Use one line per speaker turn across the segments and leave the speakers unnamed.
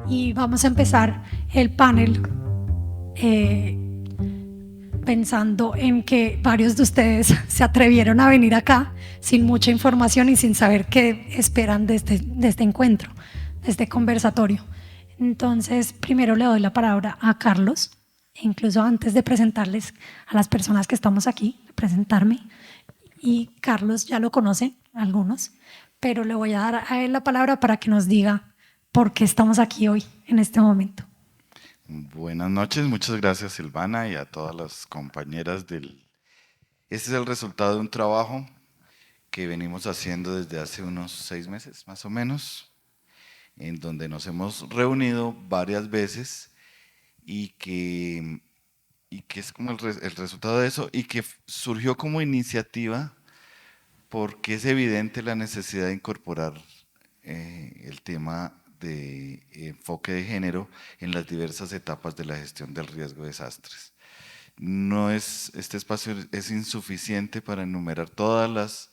y vamos a empezar el panel pensando en que varios de ustedes se atrevieron a venir acá sin mucha información y sin saber qué esperan de este encuentro, de este conversatorio. Entonces, primero le doy la palabra a Carlos, incluso antes de presentarles a las personas que estamos aquí, presentarme. Y Carlos ya lo conocen algunos, pero le voy a dar a él la palabra para que nos diga por qué estamos aquí hoy, en este momento.
Buenas noches, muchas gracias Silvana y a todas las compañeras Este es el resultado de un trabajo que venimos haciendo desde hace unos 6 meses, más o menos, en donde nos hemos reunido varias veces y que es como el resultado de eso y que surgió como iniciativa porque es evidente la necesidad de incorporar el tema de enfoque de género en las diversas etapas de la gestión del riesgo de desastres. Este espacio es insuficiente para enumerar todas las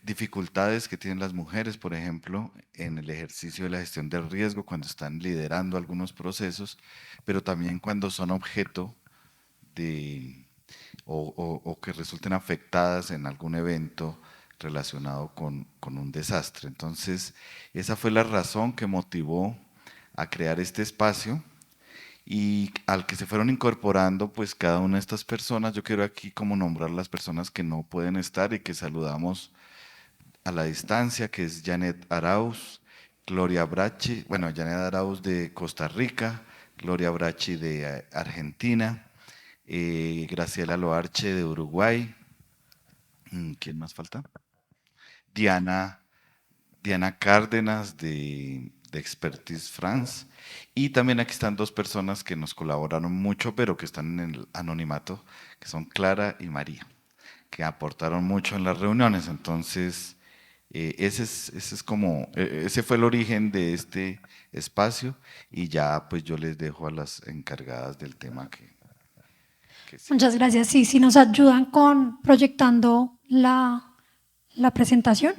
dificultades que tienen las mujeres, por ejemplo, en el ejercicio de la gestión del riesgo cuando están liderando algunos procesos, pero también cuando son objeto de o que resulten afectadas en algún evento relacionado con un desastre. Entonces, esa fue la razón que motivó a crear este espacio y al que se fueron incorporando pues cada una de estas personas. Yo quiero aquí como nombrar las personas que no pueden estar y que saludamos a la distancia, que es Janet Arauz, Gloria Brachi, bueno, Janet Arauz de Costa Rica, Gloria Brachi de Argentina, Graciela Loarche de Uruguay, ¿quién más falta? Diana, Diana Cárdenas de Expertise France, y también aquí están dos personas que nos colaboraron mucho, pero que están en el anonimato, que son Clara y María, que aportaron mucho en las reuniones. Entonces, ese fue el origen de este espacio y ya pues yo les dejo a las encargadas del tema que sí.
Muchas gracias. Sí, sí nos ayudan con proyectando la presentación.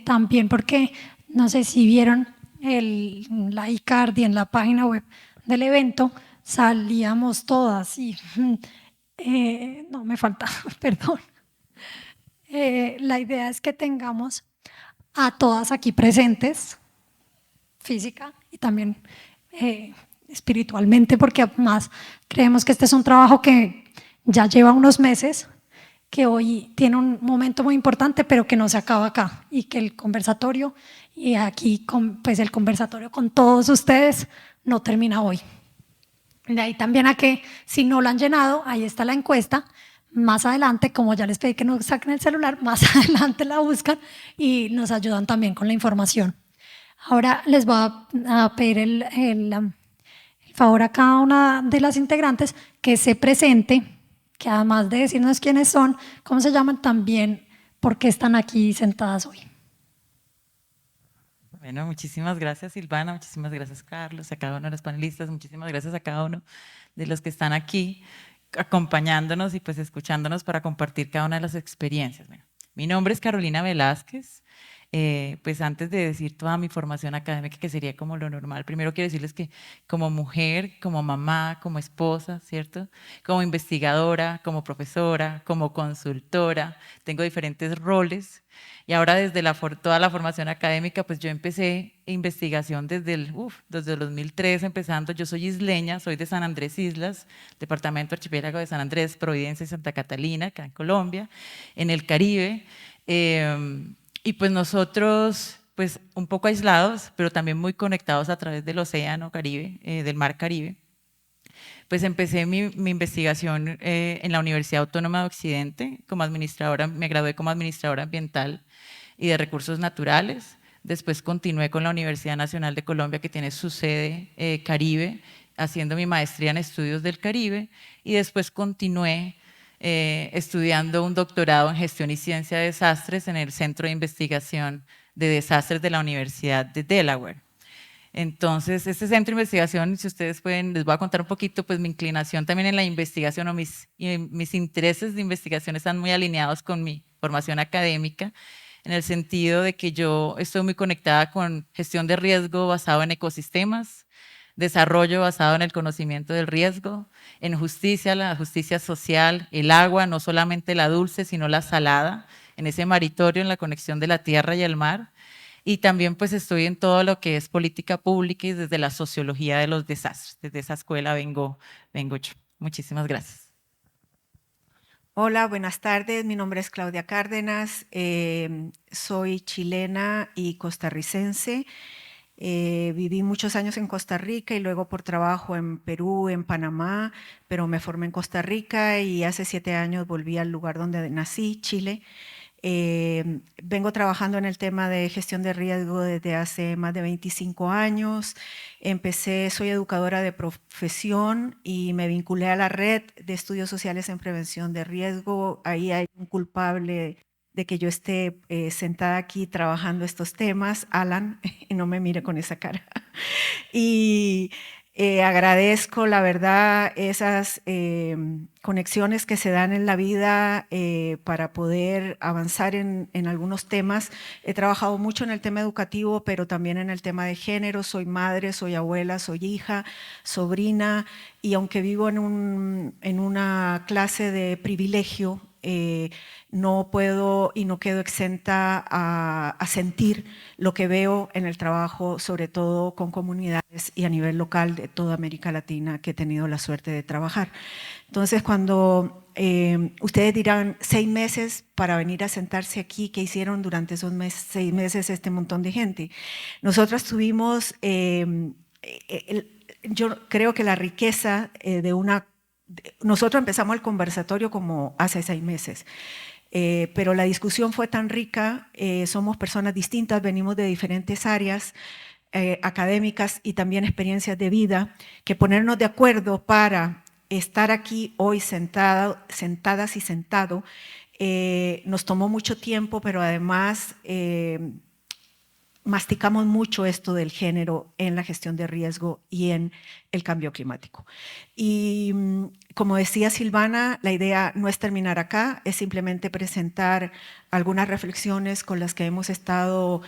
También porque, no sé si vieron la iCardi en la página web del evento, salíamos todas y no me falta, perdón. La idea es que tengamos a todas aquí presentes, física y también espiritualmente, porque además creemos que este es un trabajo que ya lleva unos meses, que hoy tiene un momento muy importante, pero que no se acaba acá, y que el conversatorio, y aquí pues el conversatorio con todos ustedes no termina hoy. De ahí también a que si no lo han llenado, ahí está la encuesta. Más adelante, como ya les pedí que no saquen el celular, más adelante la buscan y nos ayudan también con la información. Ahora les voy a pedir el favor a cada una de las integrantes que se presente, que además de decirnos quiénes son, cómo se llaman, también por qué están aquí sentadas hoy.
Bueno, muchísimas gracias Silvana, muchísimas gracias Carlos, a cada uno de los panelistas, muchísimas gracias a cada uno de los que están aquí acompañándonos y pues escuchándonos para compartir cada una de las experiencias. Bueno, mi nombre es Carolina Velázquez. Pues antes de decir toda mi formación académica, que sería como lo normal, primero quiero decirles que como mujer, como mamá, como esposa, ¿cierto? Como investigadora, como profesora, como consultora, tengo diferentes roles y ahora desde toda la formación académica, pues yo empecé investigación desde el 2003 empezando. Yo soy isleña, soy de San Andrés Islas, departamento archipiélago de San Andrés, Providencia y Santa Catalina, acá en Colombia, en el Caribe. Y pues nosotros, pues un poco aislados, pero también muy conectados a través del océano Caribe, del mar Caribe, pues empecé mi investigación en la Universidad Autónoma de Occidente como administradora, me gradué como administradora ambiental y de recursos naturales. Después continué con la Universidad Nacional de Colombia, que tiene su sede Caribe, haciendo mi maestría en estudios del Caribe, y después continué estudiando un doctorado en gestión y ciencia de desastres en el Centro de Investigación de Desastres de la Universidad de Delaware. Entonces, este centro de investigación, si ustedes pueden, les voy a contar un poquito, pues mi inclinación también en la investigación o mis intereses de investigación están muy alineados con mi formación académica. en el sentido de que yo estoy muy conectada con gestión de riesgo basado en ecosistemas, desarrollo basado en el conocimiento del riesgo, en justicia, la justicia social, el agua, no solamente la dulce, sino la salada, en ese maritorio, en la conexión de la tierra y el mar. Y también pues estoy en todo lo que es política pública y desde la sociología de los desastres. Desde esa escuela vengo yo. Muchísimas gracias.
Hola, buenas tardes. Mi nombre es Claudia Cárdenas. Soy chilena y costarricense. Viví muchos años en Costa Rica y luego por trabajo en Perú, en Panamá, pero me formé en Costa Rica y hace 7 años volví al lugar donde nací, Chile. Vengo trabajando en el tema de gestión de riesgo desde hace más de 25 años. Soy educadora de profesión y me vinculé a la red de estudios sociales en prevención de riesgo. Ahí hay un culpable de que yo esté sentada aquí trabajando estos temas, Alan, y no me mire con esa cara. Y agradezco, la verdad, esas conexiones que se dan en la vida para poder avanzar en algunos temas. He trabajado mucho en el tema educativo, pero también en el tema de género. Soy madre, soy abuela, soy hija, sobrina, y aunque vivo en una clase de privilegio, no puedo y no quedo exenta a sentir lo que veo en el trabajo, sobre todo con comunidades y a nivel local de toda América Latina que he tenido la suerte de trabajar. Entonces, cuando ustedes dirán 6 meses para venir a sentarse aquí, ¿qué hicieron durante esos 6 meses este montón de gente? Nosotros tuvimos, yo creo que la riqueza nosotros empezamos el conversatorio como hace 6 meses. Pero la discusión fue tan rica, somos personas distintas, venimos de diferentes áreas académicas y también experiencias de vida, que ponernos de acuerdo para estar aquí hoy sentadas y sentado, nos tomó mucho tiempo, pero además masticamos mucho esto del género en la gestión de riesgo y en el cambio climático. Y como decía Silvana, la idea no es terminar acá, es simplemente presentar algunas reflexiones con las que hemos estado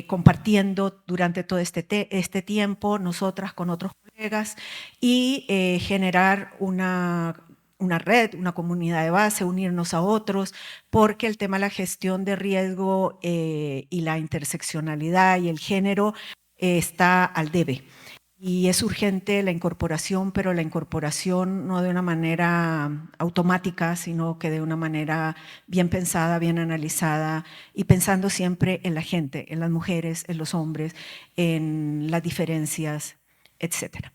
compartiendo durante todo este tiempo, nosotras con otros colegas, y generar una red, una comunidad de base, unirnos a otros, porque el tema de la gestión de riesgo y la interseccionalidad y el género está al debe. Y es urgente la incorporación, pero la incorporación no de una manera automática, sino que de una manera bien pensada, bien analizada y pensando siempre en la gente, en las mujeres, en los hombres, en las diferencias, etcétera.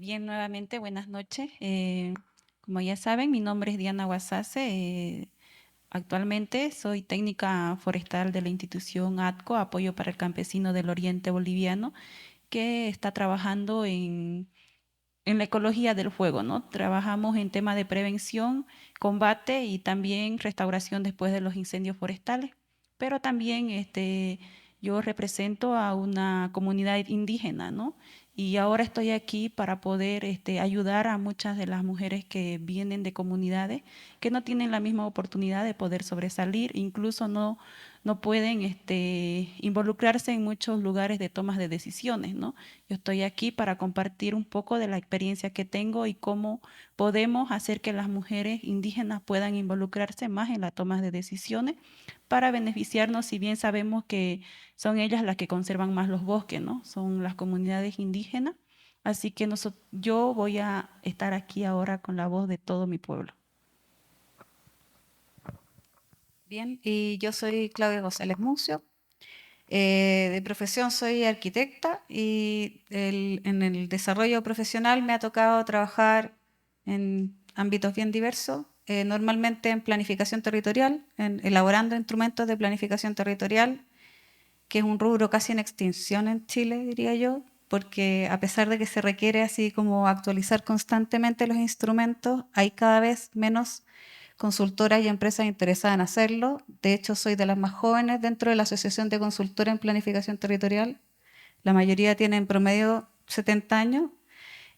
Bien, nuevamente, buenas noches. Como ya saben, mi nombre es Diana Guasase. Actualmente soy técnica forestal de la institución ATCO, Apoyo para el Campesino del Oriente Boliviano, que está trabajando en la ecología del fuego, ¿no? Trabajamos en temas de prevención, combate y también restauración después de los incendios forestales. Pero también yo represento a una comunidad indígena, ¿no? Y ahora estoy aquí para poder ayudar a muchas de las mujeres que vienen de comunidades que no tienen la misma oportunidad de poder sobresalir, incluso no pueden involucrarse en muchos lugares de tomas de decisiones, ¿no? Yo estoy aquí para compartir un poco de la experiencia que tengo y cómo podemos hacer que las mujeres indígenas puedan involucrarse más en la toma de decisiones para beneficiarnos, si bien sabemos que son ellas las que conservan más los bosques, ¿no? Son las comunidades indígenas. Así que yo voy a estar aquí ahora con la voz de todo mi pueblo.
Bien, y yo soy Claudia González Mucio. De profesión soy arquitecta y en el desarrollo profesional me ha tocado trabajar en ámbitos bien diversos, normalmente en planificación territorial, elaborando instrumentos de planificación territorial, que es un rubro casi en extinción en Chile, diría yo, porque a pesar de que se requiere así como actualizar constantemente los instrumentos, hay cada vez menos consultoras y empresas interesadas en hacerlo. De hecho, soy de las más jóvenes dentro de la Asociación de Consultoras en Planificación Territorial. La mayoría tienen en promedio 70 años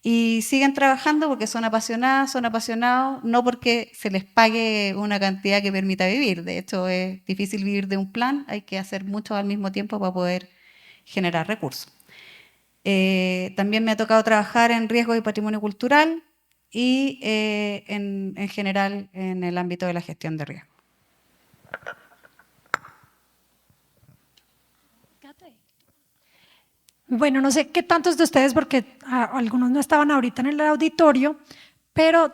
y siguen trabajando porque son apasionadas, son apasionados, no porque se les pague una cantidad que permita vivir. De hecho, es difícil vivir de un plan, hay que hacer mucho al mismo tiempo para poder generar recursos. También me ha tocado trabajar en riesgo y patrimonio cultural y en general en el ámbito de la gestión de riesgo.
Bueno, no sé qué tantos de ustedes, porque algunos no estaban ahorita en el auditorio, pero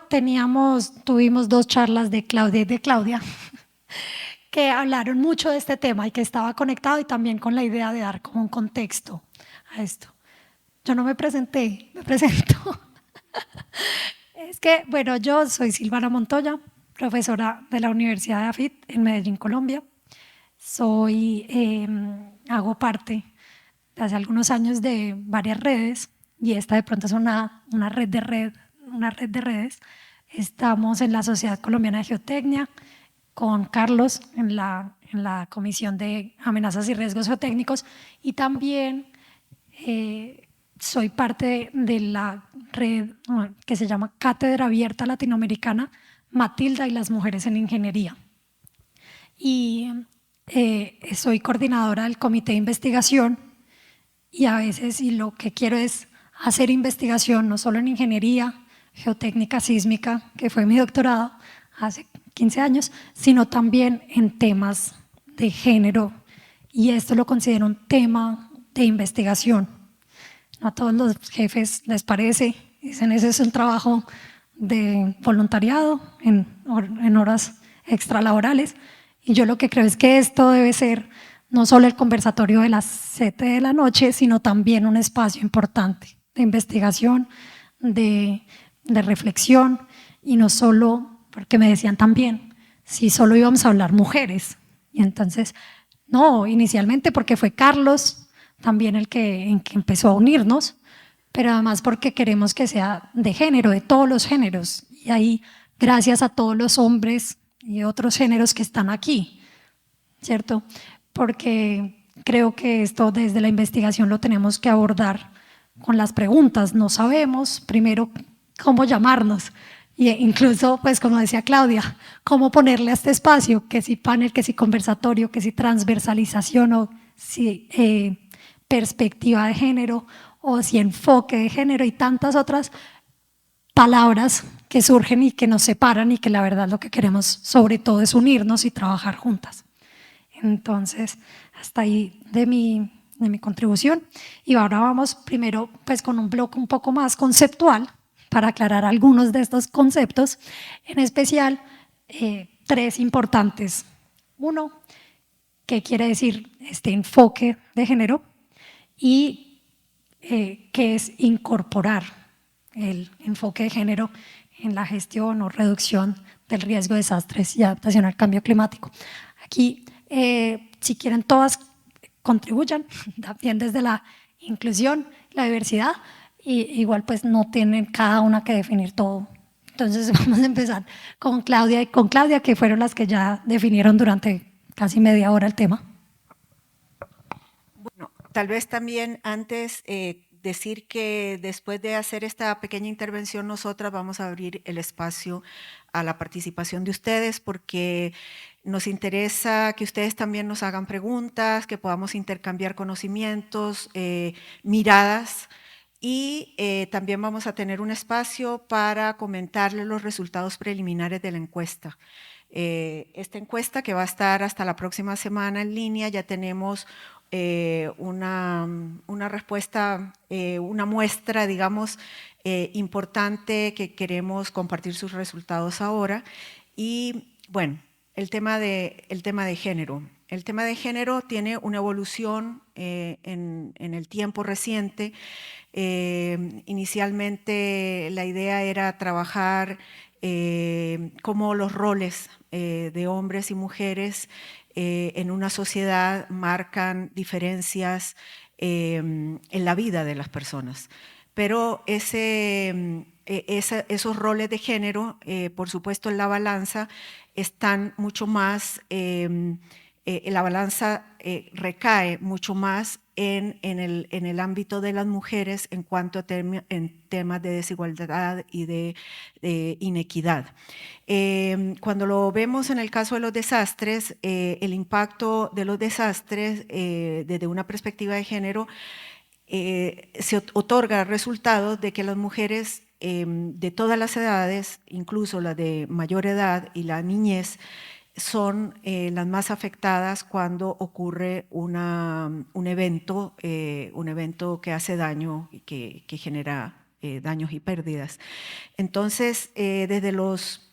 tuvimos 2 charlas de Claudia y de Claudia que hablaron mucho de este tema y que estaba conectado y también con la idea de dar como un contexto a esto. Yo no me presenté, me presento. Es que, bueno, yo soy Silvana Montoya, profesora de la Universidad de AFIT en Medellín, Colombia. Hago parte hace algunos años de varias redes y esta de pronto es una red de redes. Estamos en la Sociedad Colombiana de Geotecnia con Carlos en la Comisión de Amenazas y Riesgos Geotécnicos y también soy parte de la red que se llama Cátedra Abierta Latinoamericana Matilda y las Mujeres en Ingeniería. Y soy coordinadora del Comité de Investigación y a veces lo que quiero es hacer investigación no solo en ingeniería, geotécnica, sísmica, que fue mi doctorado hace 15 años, sino también en temas de género y esto lo considero un tema de investigación. No a todos los jefes les parece, dicen ese es un trabajo de voluntariado en horas extralaborales y yo lo que creo es que esto debe ser no solo el conversatorio de las 7 de la noche, sino también un espacio importante de investigación, de reflexión y no solo, porque me decían también, si solo íbamos a hablar mujeres. Y entonces, no, inicialmente porque fue Carlos también el que empezó a unirnos, pero además porque queremos que sea de género, de todos los géneros. Y ahí, gracias a todos los hombres y otros géneros que están aquí, ¿cierto? Porque creo que esto desde la investigación lo tenemos que abordar con las preguntas. No sabemos, primero, cómo llamarnos. Y incluso, pues como decía Claudia, cómo ponerle a este espacio, que si panel, que si conversatorio, que si transversalización o si perspectiva de género o si enfoque de género y tantas otras palabras que surgen y que nos separan y que la verdad lo que queremos sobre todo es unirnos y trabajar juntas. Entonces, hasta ahí de mi contribución. Y ahora vamos primero pues con un bloque un poco más conceptual para aclarar algunos de estos conceptos, en especial 3 importantes. Uno, ¿qué quiere decir este enfoque de género? Y qué es incorporar el enfoque de género en la gestión o reducción del riesgo de desastres y adaptación al cambio climático. Aquí, si quieren todas contribuyan, también desde la inclusión, la diversidad, y igual pues no tienen cada una que definir todo. Entonces vamos a empezar con Claudia que fueron las que ya definieron durante casi media hora el tema.
Bueno, tal vez también antes decir que después de hacer esta pequeña intervención nosotras vamos a abrir el espacio a la participación de ustedes porque nos interesa que ustedes también nos hagan preguntas, que podamos intercambiar conocimientos, miradas y también vamos a tener un espacio para comentarles los resultados preliminares de la encuesta. Esta encuesta que va a estar hasta la próxima semana en línea, ya tenemos una respuesta, una muestra, digamos, importante que queremos compartir sus resultados ahora. Y bueno, el tema de género. El tema de género tiene una evolución en el tiempo reciente. Inicialmente la idea era trabajar cómo los roles de hombres y mujeres en una sociedad marcan diferencias en la vida de las personas. pero esos roles de género, por supuesto, en la balanza están mucho más, la balanza recae mucho más en el ámbito de las mujeres en cuanto a en temas de desigualdad y de inequidad. Cuando lo vemos en el caso de los desastres, el impacto de los desastres desde una perspectiva de género se otorga resultados de que las mujeres de todas las edades, incluso las de mayor edad y la niñez, son las más afectadas cuando ocurre un evento que hace daño y que genera daños y pérdidas. Entonces, desde los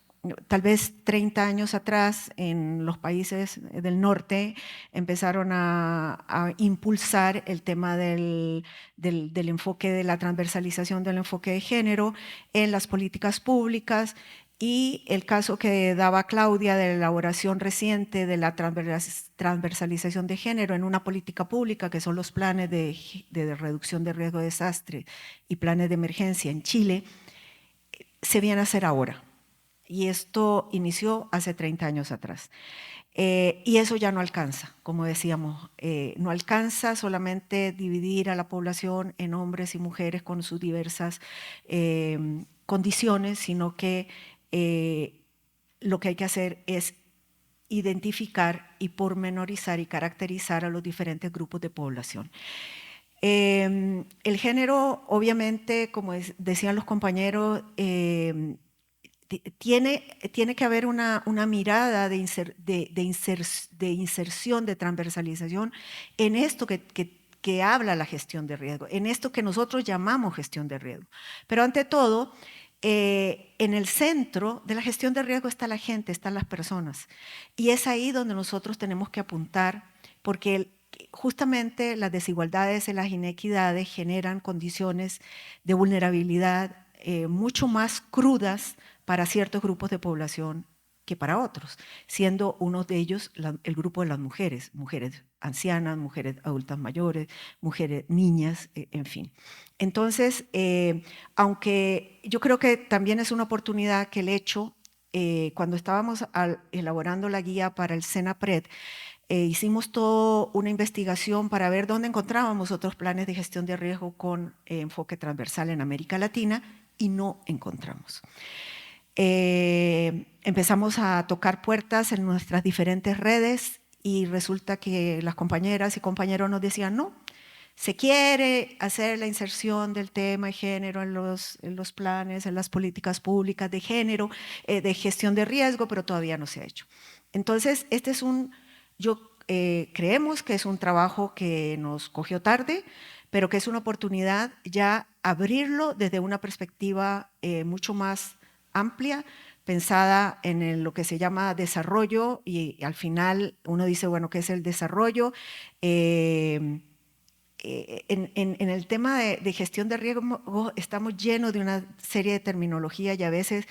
tal vez 30 años atrás, en los países del norte, empezaron a impulsar el tema del enfoque, de la transversalización del enfoque de género en las políticas públicas, y el caso que daba Claudia de la elaboración reciente de la transversalización de género en una política pública, que son los planes de reducción de riesgo de desastre y planes de emergencia en Chile, se viene a hacer ahora. Y esto inició hace 30 años atrás. Y eso ya no alcanza, como decíamos, no alcanza solamente dividir a la población en hombres y mujeres con sus diversas condiciones, sino que lo que hay que hacer es identificar y pormenorizar y caracterizar a los diferentes grupos de población. El género, obviamente, como decían los compañeros, tiene que haber una mirada de inserción, de transversalización en esto que habla la gestión de riesgo, en esto que nosotros llamamos gestión de riesgo. Pero ante todo, en el centro de la gestión de riesgo está la gente, están las personas. Y es ahí donde nosotros tenemos que apuntar, porque justamente las desigualdades y las inequidades generan condiciones de vulnerabilidad mucho más crudas para ciertos grupos de población que para otros, siendo uno de ellos el grupo de las mujeres, mujeres ancianas, mujeres adultas mayores, mujeres niñas, en fin. Entonces, aunque yo creo que también es una oportunidad que el hecho, cuando estábamos elaborando la guía para el SENAPRED, hicimos toda una investigación para ver dónde encontrábamos otros planes de gestión de riesgo con enfoque transversal en América Latina, y no encontramos. Empezamos a tocar puertas en nuestras diferentes redes y resulta que las compañeras y compañeros nos decían, no, se quiere hacer la inserción del tema de género en los planes, en las políticas públicas de género, de gestión de riesgo, pero todavía no se ha hecho. Entonces, creemos que es un trabajo que nos cogió tarde, pero que es una oportunidad ya abrirlo desde una perspectiva mucho más amplia, pensada en lo que se llama desarrollo, y al final uno dice, bueno, ¿qué es el desarrollo? En el tema de gestión de riesgo estamos llenos de una serie de terminología y a veces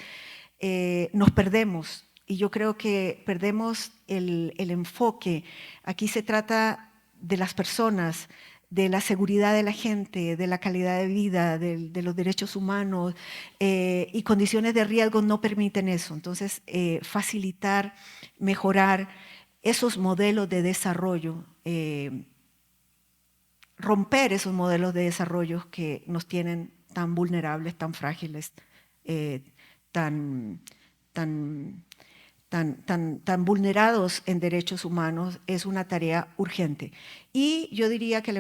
nos perdemos, y yo creo que perdemos el enfoque. Aquí se trata de las personas, de la seguridad de la gente, de la calidad de vida, de los derechos humanos, y condiciones de riesgo no permiten eso. Entonces, facilitar, mejorar esos modelos de desarrollo, romper esos modelos de desarrollo que nos tienen tan vulnerables, tan frágiles, tan vulnerados en derechos humanos, es una tarea urgente. Y yo diría que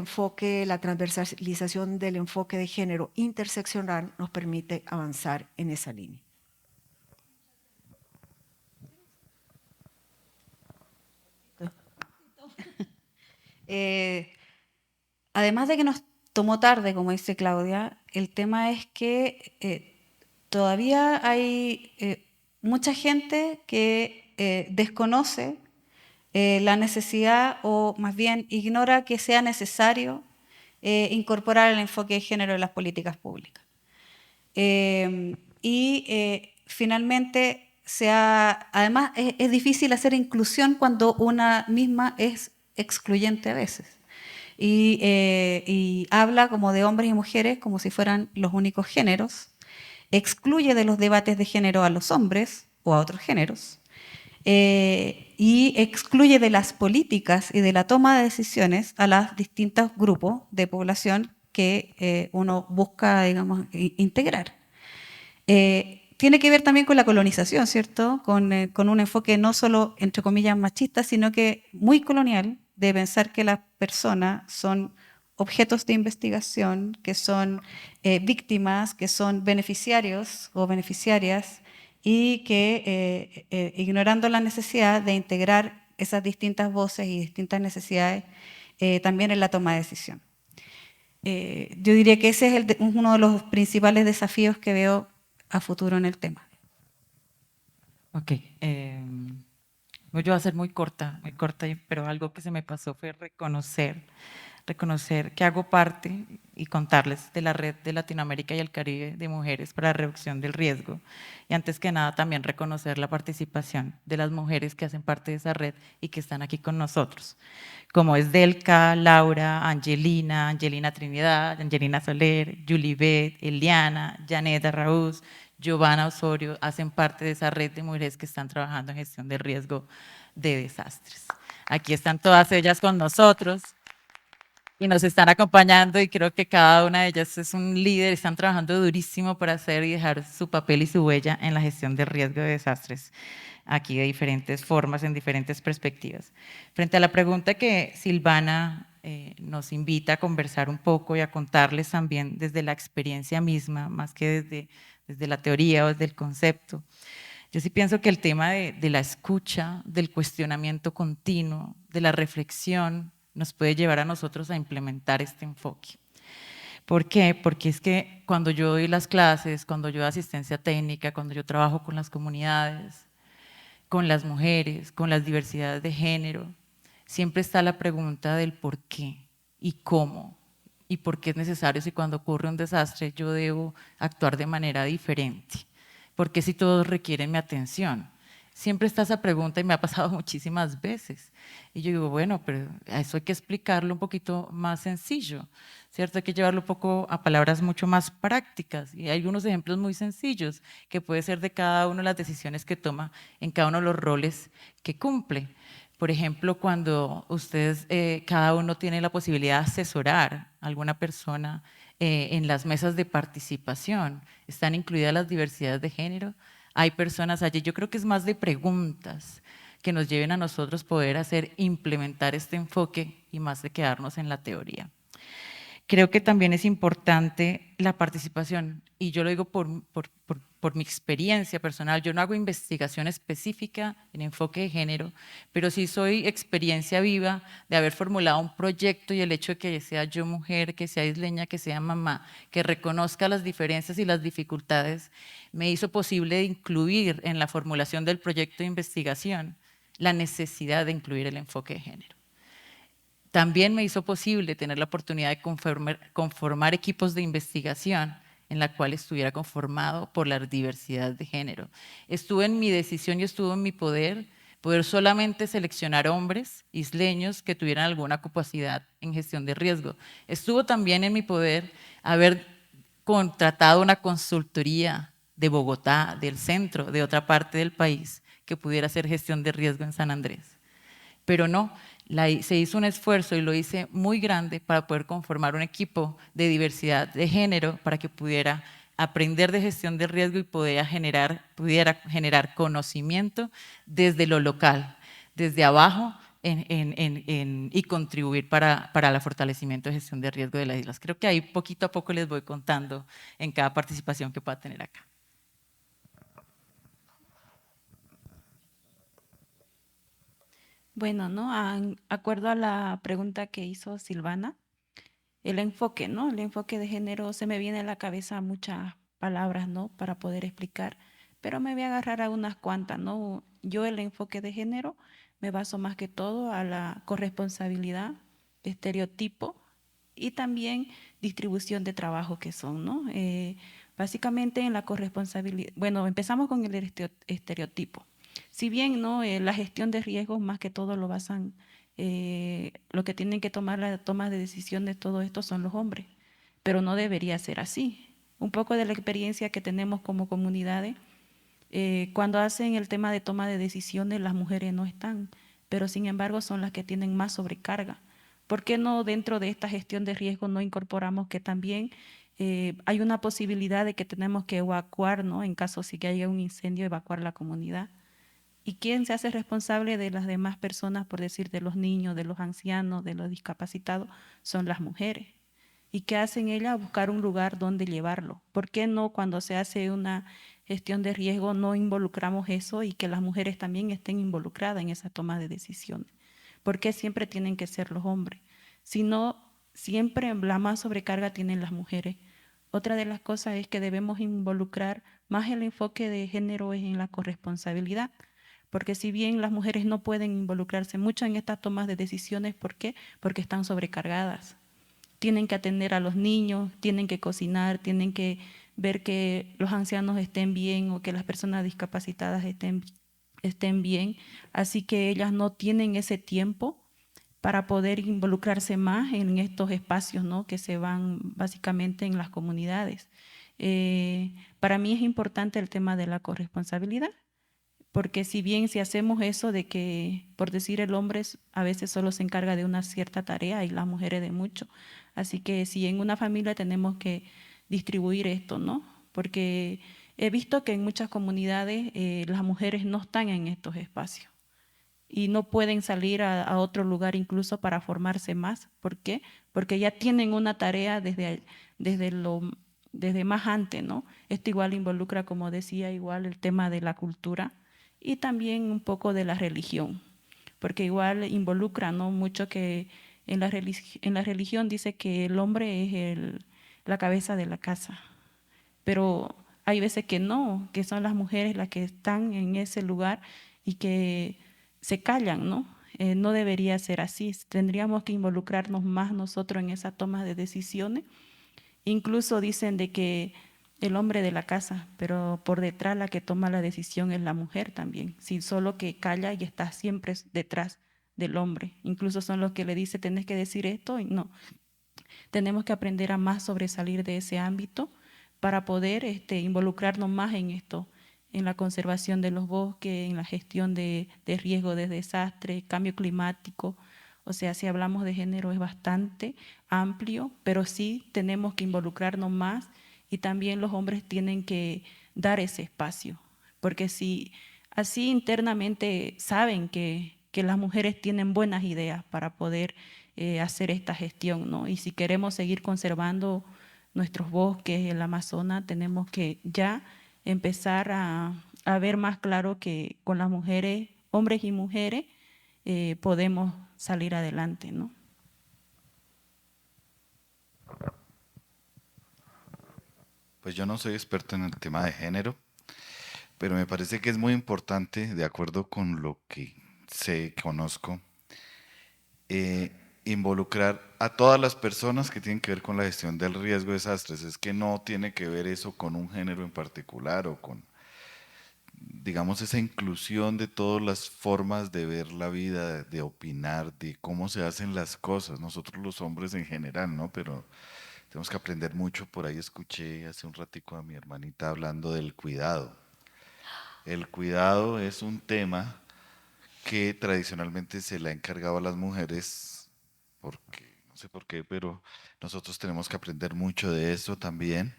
la transversalización del enfoque de género interseccional nos permite avanzar en esa línea.
Además de que nos tomó tarde, como dice Claudia, el tema es que todavía hay mucha gente que desconoce la necesidad, o más bien ignora que sea necesario incorporar el enfoque de género en las políticas públicas. Finalmente, además es difícil hacer inclusión cuando una misma es excluyente a veces. y habla como de hombres y mujeres como si fueran los únicos géneros, excluye de los debates de género a los hombres o a otros géneros, y excluye de las políticas y de la toma de decisiones a los distintos grupos de población que uno busca, digamos, integrar. Tiene que ver también con la colonización, ¿cierto? Con un enfoque no solo, entre comillas, machista, sino que muy colonial, de pensar que las personas son objetos de investigación, que son víctimas, que son beneficiarios o beneficiarias, y que ignorando la necesidad de integrar esas distintas voces y distintas necesidades también en la toma de decisión. Yo diría que ese es uno de los principales desafíos que veo a futuro en el tema.
Ok, yo voy a ser muy corta, pero algo que se me pasó fue reconocer que hago parte y contarles de la Red de Latinoamérica y el Caribe de Mujeres para la Reducción del Riesgo. Y antes que nada también reconocer la participación de las mujeres que hacen parte de esa red y que están aquí con nosotros, como es Delca, Laura, Angelina Trinidad, Angelina Soler, Julibet, Eliana, Janet Arraúz, Giovanna Osorio, hacen parte de esa red de mujeres que están trabajando en gestión de riesgo de desastres. Aquí están todas ellas con nosotros y nos están acompañando, y creo que cada una de ellas es un líder, están trabajando durísimo para hacer y dejar su papel y su huella en la gestión de riesgo de desastres, aquí de diferentes formas, en diferentes perspectivas. Frente a la pregunta que Silvana nos invita a conversar un poco y a contarles también desde la experiencia misma, más que desde la teoría o desde el concepto, yo sí pienso que el tema de la escucha, del cuestionamiento continuo, de la reflexión, nos puede llevar a nosotros a implementar este enfoque. ¿Por qué? Porque es que cuando yo doy las clases, cuando yo doy asistencia técnica, cuando yo trabajo con las comunidades, con las mujeres, con las diversidades de género, siempre está la pregunta del por qué y cómo y por qué es necesario, si cuando ocurre un desastre yo debo actuar de manera diferente. ¿Por qué si todos requieren mi atención? Siempre está esa pregunta y me ha pasado muchísimas veces. Y yo digo, bueno, pero a eso hay que explicarlo un poquito más sencillo, ¿cierto? Hay que llevarlo un poco a palabras mucho más prácticas. Y hay unos ejemplos muy sencillos que puede ser de cada una de las decisiones que toma en cada uno de los roles que cumple. Por ejemplo, cuando ustedes, cada uno tiene la posibilidad de asesorar a alguna persona en las mesas de participación, están incluidas las diversidades de género, hay personas allí, yo creo que es más de preguntas que nos lleven a nosotros poder implementar este enfoque y más de quedarnos en la teoría. Creo que también es importante la participación, y yo lo digo por mi experiencia personal. Yo no hago investigación específica en enfoque de género, pero sí soy experiencia viva de haber formulado un proyecto, y el hecho de que sea yo mujer, que sea isleña, que sea mamá, que reconozca las diferencias y las dificultades, me hizo posible incluir en la formulación del proyecto de investigación la necesidad de incluir el enfoque de género. También me hizo posible tener la oportunidad de conformar equipos de investigación en la cual estuviera conformado por la diversidad de género. Estuvo en mi decisión y estuvo en mi poder solamente seleccionar hombres isleños que tuvieran alguna capacidad en gestión de riesgo. Estuvo también en mi poder haber contratado una consultoría de Bogotá, del centro, de otra parte del país, que pudiera hacer gestión de riesgo en San Andrés. Pero no, se hizo un esfuerzo, y lo hice muy grande, para poder conformar un equipo de diversidad de género para que pudiera aprender de gestión de riesgo y pudiera generar conocimiento desde lo local, desde abajo, y contribuir para el fortalecimiento de gestión de riesgo de las islas. Creo que ahí poquito a poco les voy contando en cada participación que pueda tener acá.
Bueno, ¿no? Acuerdo a la pregunta que hizo Silvana, el enfoque, ¿no? El enfoque de género, se me viene a la cabeza muchas palabras, ¿no? Para poder explicar, pero me voy a agarrar a unas cuantas, ¿no? Yo el enfoque de género me baso más que todo a la corresponsabilidad, estereotipo y también distribución de trabajo que son, ¿no? Básicamente en la corresponsabilidad, bueno, empezamos con el estereotipo. Si bien, ¿no? La gestión de riesgos más que todo lo basan lo que tienen que tomar la toma de decisión de todo esto son los hombres, pero no debería ser así. Un poco de la experiencia que tenemos como comunidades, cuando hacen el tema de toma de decisiones, las mujeres no están, pero sin embargo son las que tienen más sobrecarga. ¿Por qué no dentro de esta gestión de riesgo no incorporamos que también hay una posibilidad de que tenemos que evacuar, ¿no? En caso si que haya un incendio, evacuar la comunidad? ¿Y quién se hace responsable de las demás personas, por decir, de los niños, de los ancianos, de los discapacitados? Son las mujeres. ¿Y qué hacen ellas? Buscar un lugar donde llevarlo. ¿Por qué no cuando se hace una gestión de riesgo no involucramos eso y que las mujeres también estén involucradas en esa toma de decisiones? ¿Por qué siempre tienen que ser los hombres? Si no, siempre la más sobrecarga tienen las mujeres. Otra de las cosas es que debemos involucrar más el enfoque de género es en la corresponsabilidad, porque si bien las mujeres no pueden involucrarse mucho en estas tomas de decisiones, ¿por qué? Porque están sobrecargadas. Tienen que atender a los niños, tienen que cocinar, tienen que ver que los ancianos estén bien o que las personas discapacitadas estén bien. Así que ellas no tienen ese tiempo para poder involucrarse más en estos espacios, ¿no? Que se van básicamente en las comunidades. Para mí es importante el tema de la corresponsabilidad, porque si bien si hacemos eso de que, por decir, el hombre a veces solo se encarga de una cierta tarea y las mujeres de mucho. Así que si en una familia tenemos que distribuir esto, ¿no? Porque he visto que en muchas comunidades las mujeres no están en estos espacios y no pueden salir a otro lugar incluso para formarse más. ¿Por qué? Porque ya tienen una tarea desde más antes, ¿no? Esto igual involucra, como decía, igual el tema de la cultura y también un poco de la religión, porque igual involucra, ¿no? Mucho que en la religión dice que el hombre es la cabeza de la casa, pero hay veces que no, que son las mujeres las que están en ese lugar y que se callan, ¿no? No debería ser así, tendríamos que involucrarnos más nosotros en esa toma de decisiones. Incluso dicen de que el hombre de la casa, pero por detrás la que toma la decisión es la mujer también, si solo que calla y está siempre detrás del hombre. Incluso son los que le dicen, tenés que decir esto y no. Tenemos que aprender a más sobresalir de ese ámbito para poder involucrarnos más en esto, en la conservación de los bosques, en la gestión de riesgo de desastre, cambio climático. O sea, si hablamos de género es bastante amplio, pero sí tenemos que involucrarnos más y también los hombres tienen que dar ese espacio, porque si así internamente saben que las mujeres tienen buenas ideas para poder hacer esta gestión, ¿no? Y si queremos seguir conservando nuestros bosques, el Amazonas, tenemos que ya empezar a ver más claro que con las mujeres, hombres y mujeres, podemos salir adelante, ¿no?
Pues yo no soy experto en el tema de género, pero me parece que es muy importante, de acuerdo con lo que sé, conozco, involucrar a todas las personas que tienen que ver con la gestión del riesgo de desastres. Es que no tiene que ver eso con un género en particular o con, digamos, esa inclusión de todas las formas de ver la vida, de opinar, de cómo se hacen las cosas. Nosotros los hombres en general, ¿no? Pero tenemos que aprender mucho. Por ahí escuché hace un ratico a mi hermanita hablando del cuidado. El cuidado es un tema que tradicionalmente se le ha encargado a las mujeres, porque no sé por qué, pero nosotros tenemos que aprender mucho de eso también.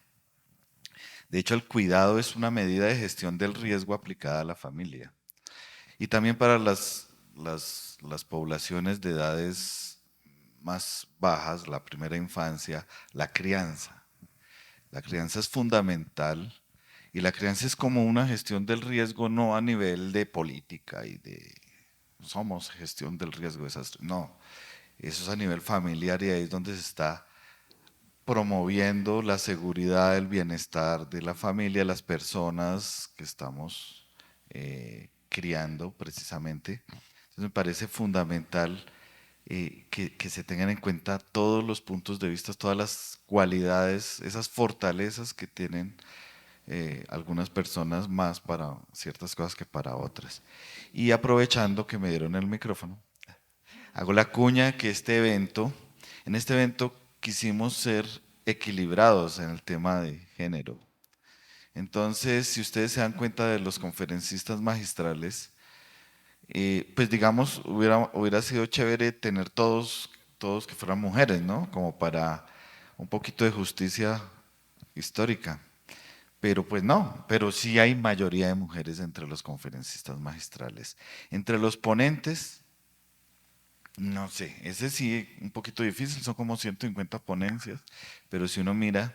De hecho, el cuidado es una medida de gestión del riesgo aplicada a la familia. Y también para las poblaciones de edades más bajas, la primera infancia, la crianza. La crianza es fundamental y la crianza es como una gestión del riesgo no a nivel de política y de somos gestión del riesgo de desastre. No, eso es a nivel familiar y ahí es donde se está promoviendo la seguridad, el bienestar de la familia, las personas que estamos criando precisamente. Entonces me parece fundamental que se tengan en cuenta todos los puntos de vista, todas las cualidades, esas fortalezas que tienen algunas personas más para ciertas cosas que para otras. Y aprovechando que me dieron el micrófono, Hago la cuña que en este evento quisimos ser equilibrados en el tema de género. Entonces, si ustedes se dan cuenta de los conferencistas magistrales, pues digamos, hubiera sido chévere tener todos que fueran mujeres, ¿no? Como para un poquito de justicia histórica. Pero pues no, pero sí hay mayoría de mujeres entre los conferencistas magistrales. Entre los ponentes, no sé, ese sí un poquito difícil, son como 150 ponencias, pero si uno mira,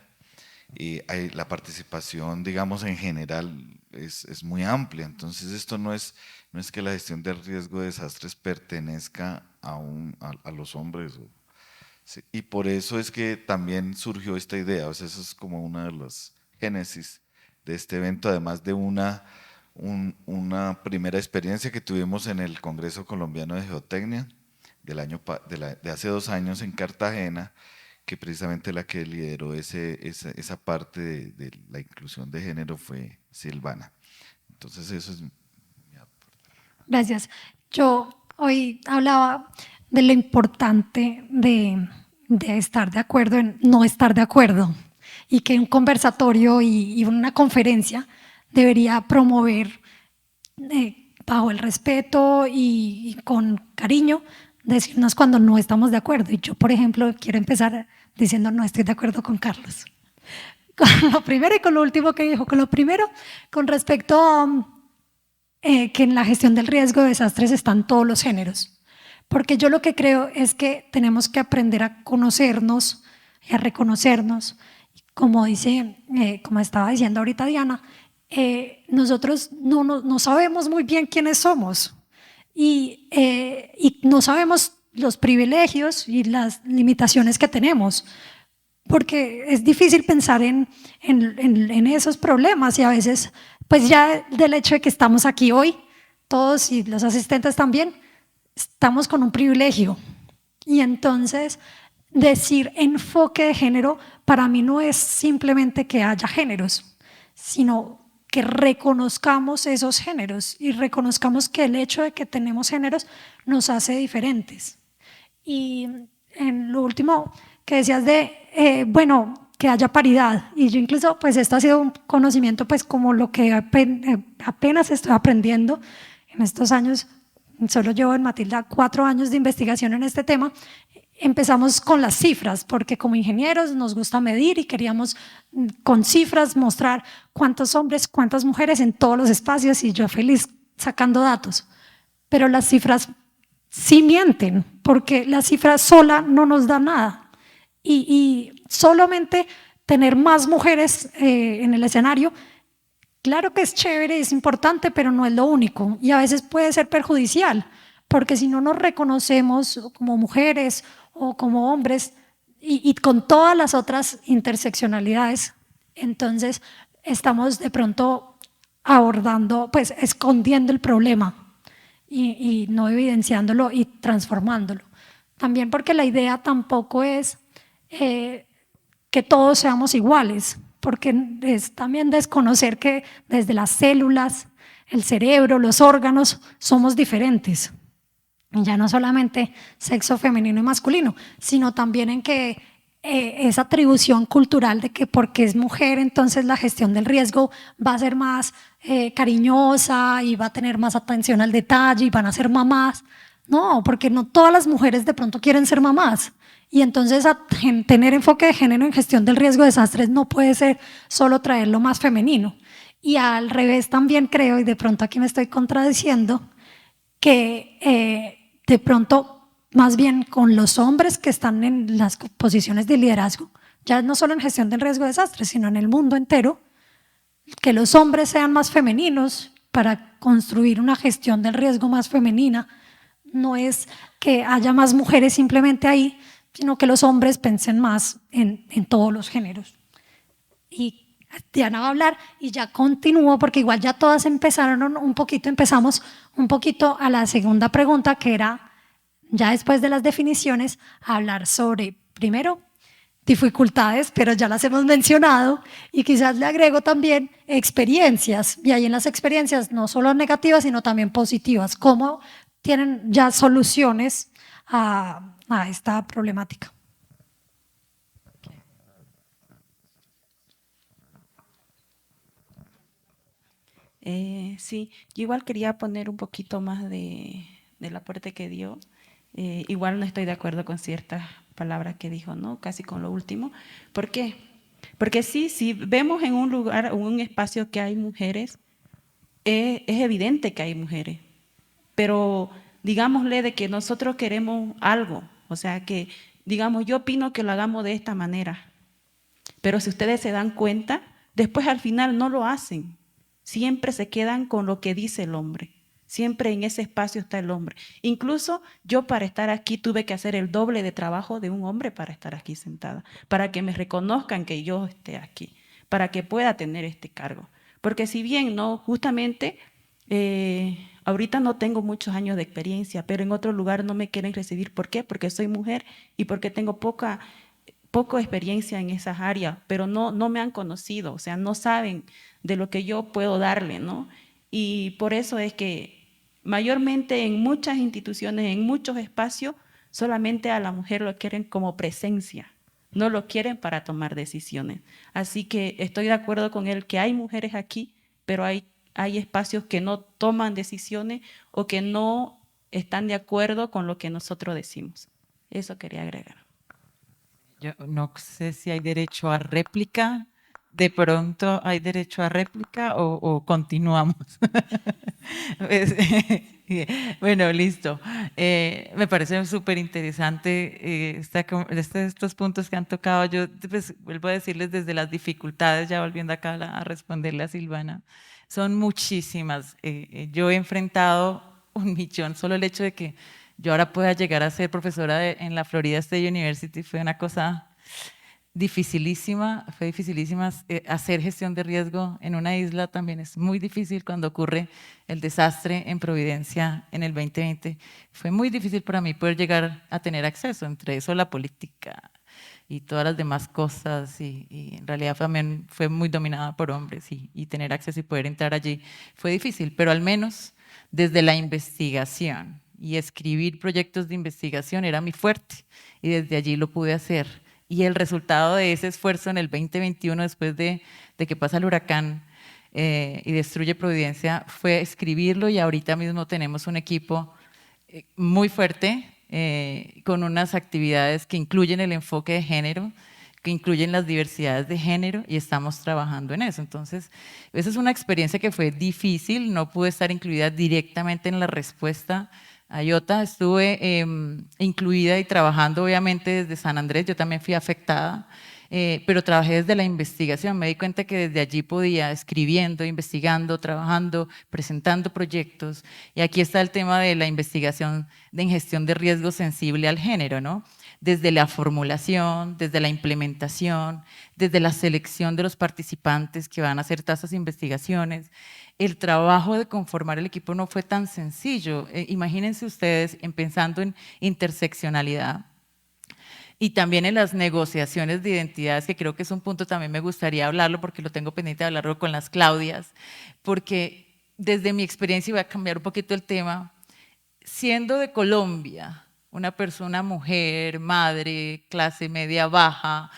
la participación, digamos, en general es muy amplia. Entonces esto no es que la gestión del riesgo de desastres pertenezca a los hombres. Sí, y por eso es que también surgió esta idea, o sea, eso es como una de las génesis de este evento, además de una primera experiencia que tuvimos en el Congreso Colombiano de Geotecnia de hace 2 años en Cartagena, que precisamente la que lideró esa parte de la inclusión de género fue Silvana. Entonces eso es mi aporte.
Gracias. Yo hoy hablaba de lo importante de estar de acuerdo en no estar de acuerdo, y que un conversatorio y una conferencia debería promover bajo el respeto y con cariño, decirnos cuando no estamos de acuerdo. Y yo, por ejemplo, quiero empezar diciendo no estoy de acuerdo con Carlos. Con lo primero y con lo último que dijo. Con lo primero, con respecto a que en la gestión del riesgo de desastres están todos los géneros. Porque yo lo que creo es que tenemos que aprender a conocernos y a reconocernos. Como estaba diciendo ahorita Diana, nosotros no sabemos muy bien quiénes somos y no sabemos los privilegios y las limitaciones que tenemos, porque es difícil pensar en esos problemas, y a veces pues ya del hecho de que estamos aquí hoy, todos y los asistentes también, estamos con un privilegio. Y entonces decir enfoque de género para mí no es simplemente que haya géneros, sino que reconozcamos esos géneros y reconozcamos que el hecho de que tenemos géneros nos hace diferentes. Y en lo último que decías de, que haya paridad, y yo incluso pues esto ha sido un conocimiento pues como lo que apenas estoy aprendiendo en estos años. Solo llevo en Matilda 4 años de investigación en este tema. Empezamos con las cifras, porque como ingenieros nos gusta medir y queríamos con cifras mostrar cuántos hombres, cuántas mujeres en todos los espacios, y yo feliz sacando datos. Pero las cifras sí mienten, porque la cifra sola no nos da nada. Y solamente tener más mujeres en el escenario, claro que es chévere, es importante, pero no es lo único, y a veces puede ser perjudicial, porque si no nos reconocemos como mujeres o como hombres y con todas las otras interseccionalidades, entonces estamos de pronto abordando, pues escondiendo el problema y no evidenciándolo y transformándolo. También porque la idea tampoco es que todos seamos iguales, porque es también desconocer que desde las células, el cerebro, los órganos, somos diferentes. Y ya no solamente sexo femenino y masculino, sino también en que esa atribución cultural de que porque es mujer, entonces la gestión del riesgo va a ser más cariñosa y va a tener más atención al detalle y van a ser mamás. No, porque no todas las mujeres de pronto quieren ser mamás. Y entonces tener enfoque de género en gestión del riesgo de desastres no puede ser solo traer lo más femenino. Y al revés también creo, y de pronto aquí me estoy contradiciendo, que de pronto más bien con los hombres que están en las posiciones de liderazgo, ya no solo en gestión del riesgo de desastres, sino en el mundo entero, que los hombres sean más femeninos para construir una gestión del riesgo más femenina. No es que haya más mujeres simplemente ahí, sino que los hombres piensen más en todos los géneros. Y Diana va a hablar y ya continúo, porque igual ya todas empezamos un poquito a la segunda pregunta, que era, ya después de las definiciones, hablar sobre, primero, dificultades, pero ya las hemos mencionado, y quizás le agrego también experiencias, y ahí en las experiencias no solo negativas, sino también positivas, cómo tienen ya soluciones a esta problemática.
Sí, yo igual quería poner un poquito más del aporte que dio. Igual no estoy de acuerdo con ciertas palabras que dijo, ¿no? Casi con lo último. ¿Por qué? Porque sí, si vemos en un lugar o un espacio que hay mujeres, es evidente que hay mujeres, pero digámosle de que nosotros queremos algo, o sea que, digamos, yo opino que lo hagamos de esta manera, pero si ustedes se dan cuenta, después al final no lo hacen. Siempre se quedan con lo que dice el hombre. Siempre en ese espacio está el hombre. Incluso yo para estar aquí tuve que hacer el doble de trabajo de un hombre para estar aquí sentada, para que me reconozcan que yo esté aquí, para que pueda tener este cargo. Porque si bien no, justamente ahorita no tengo muchos años de experiencia, pero en otro lugar no me quieren recibir. ¿Por qué? Porque soy mujer y porque tengo poca experiencia en esas áreas, pero no me han conocido, o sea, no saben de lo que yo puedo darle, ¿no? Y por eso es que mayormente en muchas instituciones, en muchos espacios, solamente a la mujer lo quieren como presencia, no lo quieren para tomar decisiones. Así que estoy de acuerdo con él que hay mujeres aquí, pero hay espacios que no toman decisiones o que no están de acuerdo con lo que nosotros decimos. Eso quería agregar.
Yo no sé si hay derecho a réplica. De pronto hay derecho a réplica o continuamos. Pues, bueno, listo. Me parece súper interesante estos puntos que han tocado. Yo pues, vuelvo a decirles desde las dificultades, ya volviendo acá a responderle a Silvana, son muchísimas. Yo he enfrentado 1.000.000, solo el hecho de que yo ahora pueda llegar a ser profesora en la Florida State University fue una cosa dificilísima, fue dificilísima. Hacer gestión de riesgo en una isla también es muy difícil cuando ocurre el desastre en Providencia en el 2020. Fue muy difícil para mí poder llegar a tener acceso, entre eso la política y todas las demás cosas, y en realidad también fue muy dominada por hombres, y tener acceso y poder entrar allí fue difícil, pero al menos desde la investigación y escribir proyectos de investigación era mi fuerte, y desde allí lo pude hacer. Y el resultado de ese esfuerzo en el 2021, después de que pasa el huracán y destruye Providencia, fue escribirlo, y ahorita mismo tenemos un equipo muy fuerte con unas actividades que incluyen el enfoque de género, que incluyen las diversidades de género, y estamos trabajando en eso. Entonces, esa es una experiencia que fue difícil, no pude estar incluida directamente en la respuesta a IOTA. Estuve incluida y trabajando obviamente desde San Andrés, yo también fui afectada, pero trabajé desde la investigación. Me di cuenta que desde allí podía, escribiendo, investigando, trabajando, presentando proyectos. Y aquí está el tema de la investigación en gestión de riesgo sensible al género, ¿no? Desde la formulación, desde la implementación, desde la selección de los participantes que van a hacer todas esas investigaciones. El trabajo de conformar el equipo no fue tan sencillo. Imagínense ustedes pensando en interseccionalidad y también en las negociaciones de identidades, que creo que es un punto también me gustaría hablarlo, porque lo tengo pendiente de hablarlo con las Claudias, porque desde mi experiencia, y voy a cambiar un poquito el tema, siendo de Colombia, una persona, mujer, madre, clase media baja,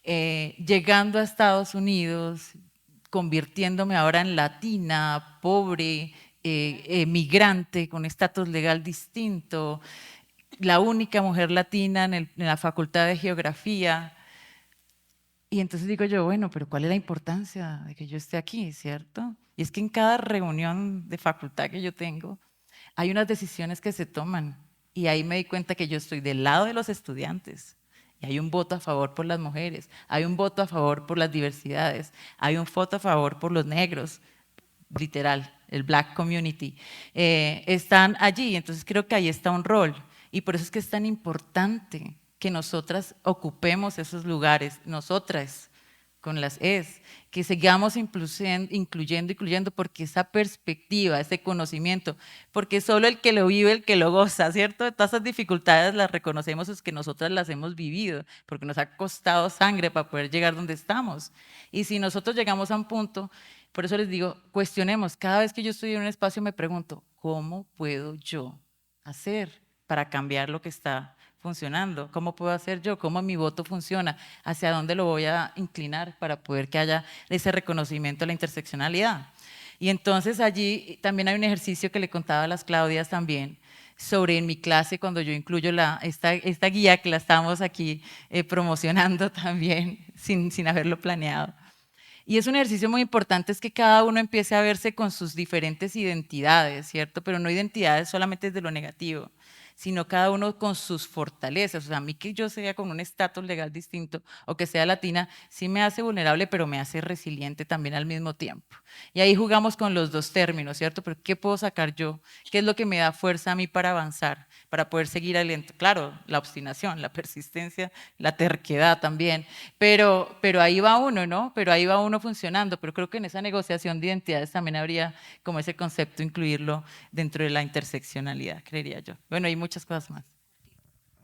llegando a Estados Unidos, convirtiéndome ahora en latina, pobre, migrante, con estatus legal distinto, la única mujer latina en la Facultad de Geografía. Y entonces digo yo, bueno, pero ¿cuál es la importancia de que yo esté aquí, cierto? Y es que en cada reunión de facultad que yo tengo, hay unas decisiones que se toman, y ahí me di cuenta que yo estoy del lado de los estudiantes, y hay un voto a favor por las mujeres, hay un voto a favor por las diversidades, hay un voto a favor por los negros, literal, el black community, están allí. Entonces creo que ahí está un rol, y por eso es que es tan importante que nosotras ocupemos esos lugares, nosotras con las es, que sigamos incluyendo, porque esa perspectiva, ese conocimiento, porque solo el que lo vive, el que lo goza, ¿cierto? Todas esas dificultades las reconocemos, es que nosotras las hemos vivido, porque nos ha costado sangre para poder llegar donde estamos. Y si nosotros llegamos a un punto, por eso les digo, cuestionemos. Cada vez que yo estoy en un espacio me pregunto, ¿cómo puedo yo hacer para cambiar lo que está funcionando. ¿Cómo puedo hacer yo? ¿Cómo mi voto funciona? ¿Hacia dónde lo voy a inclinar para poder que haya ese reconocimiento de la interseccionalidad? Y entonces allí también hay un ejercicio que le contaba a las Claudias también, sobre en mi clase cuando yo incluyo esta guía que la estamos aquí promocionando también sin haberlo planeado. Y es un ejercicio muy importante, es que cada uno empiece a verse con sus diferentes identidades, ¿cierto? Pero no identidades solamente desde lo negativo, sino cada uno con sus fortalezas. O sea, a mí que yo sea con un estatus legal distinto o que sea latina, sí me hace vulnerable, pero me hace resiliente también al mismo tiempo. Y ahí jugamos con los dos términos, ¿cierto? Pero ¿qué puedo sacar yo? ¿Qué es lo que me da fuerza a mí para avanzar, para poder seguir adelante? Claro, la obstinación, la persistencia, la terquedad también, pero ahí va uno, ¿no? Pero ahí va uno funcionando, pero creo que en esa negociación de identidades también habría como ese concepto, incluirlo dentro de la interseccionalidad, creería yo. Bueno, hay muchas cosas más.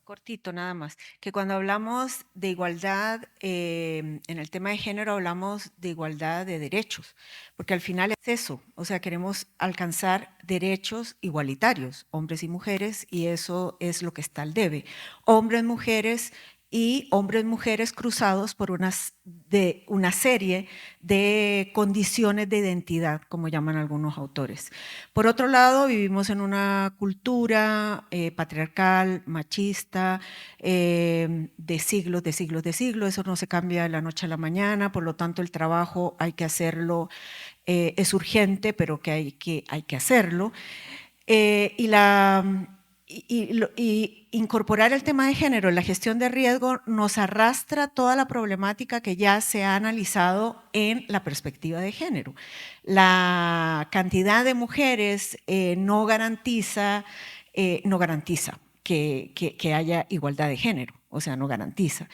Cortito nada más, que cuando hablamos de igualdad, en el tema de género hablamos de igualdad de derechos, porque al final es eso, o sea, queremos alcanzar derechos igualitarios, hombres y mujeres, y eso es lo que está al debe. Hombres, mujeres cruzados por una serie de condiciones de identidad, como llaman algunos autores. Por otro lado, vivimos en una cultura patriarcal, machista, de siglos, eso no se cambia de la noche a la mañana, por lo tanto el trabajo hay que hacerlo, es urgente, pero que hay que hacerlo. Y incorporar el tema de género en la gestión de riesgo nos arrastra toda la problemática que ya se ha analizado en la perspectiva de género. La cantidad de mujeres no garantiza que haya igualdad de género, o sea, no garantiza.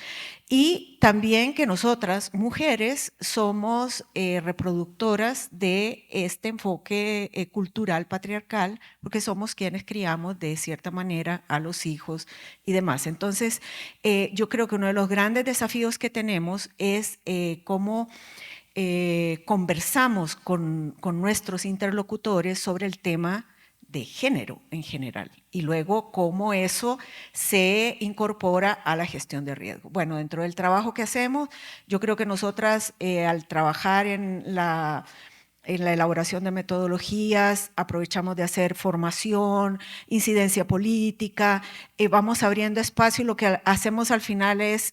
Y también que nosotras, mujeres, somos reproductoras de este enfoque cultural patriarcal, porque somos quienes criamos de cierta manera a los hijos y demás. Entonces, yo creo que uno de los grandes desafíos que tenemos es cómo conversamos con nuestros interlocutores sobre el tema de género en general y luego cómo eso se incorpora a la gestión de riesgo. Bueno, dentro del trabajo que hacemos, yo creo que nosotras al trabajar en la elaboración de metodologías, aprovechamos de hacer formación, incidencia política, vamos abriendo espacio y lo que hacemos al final es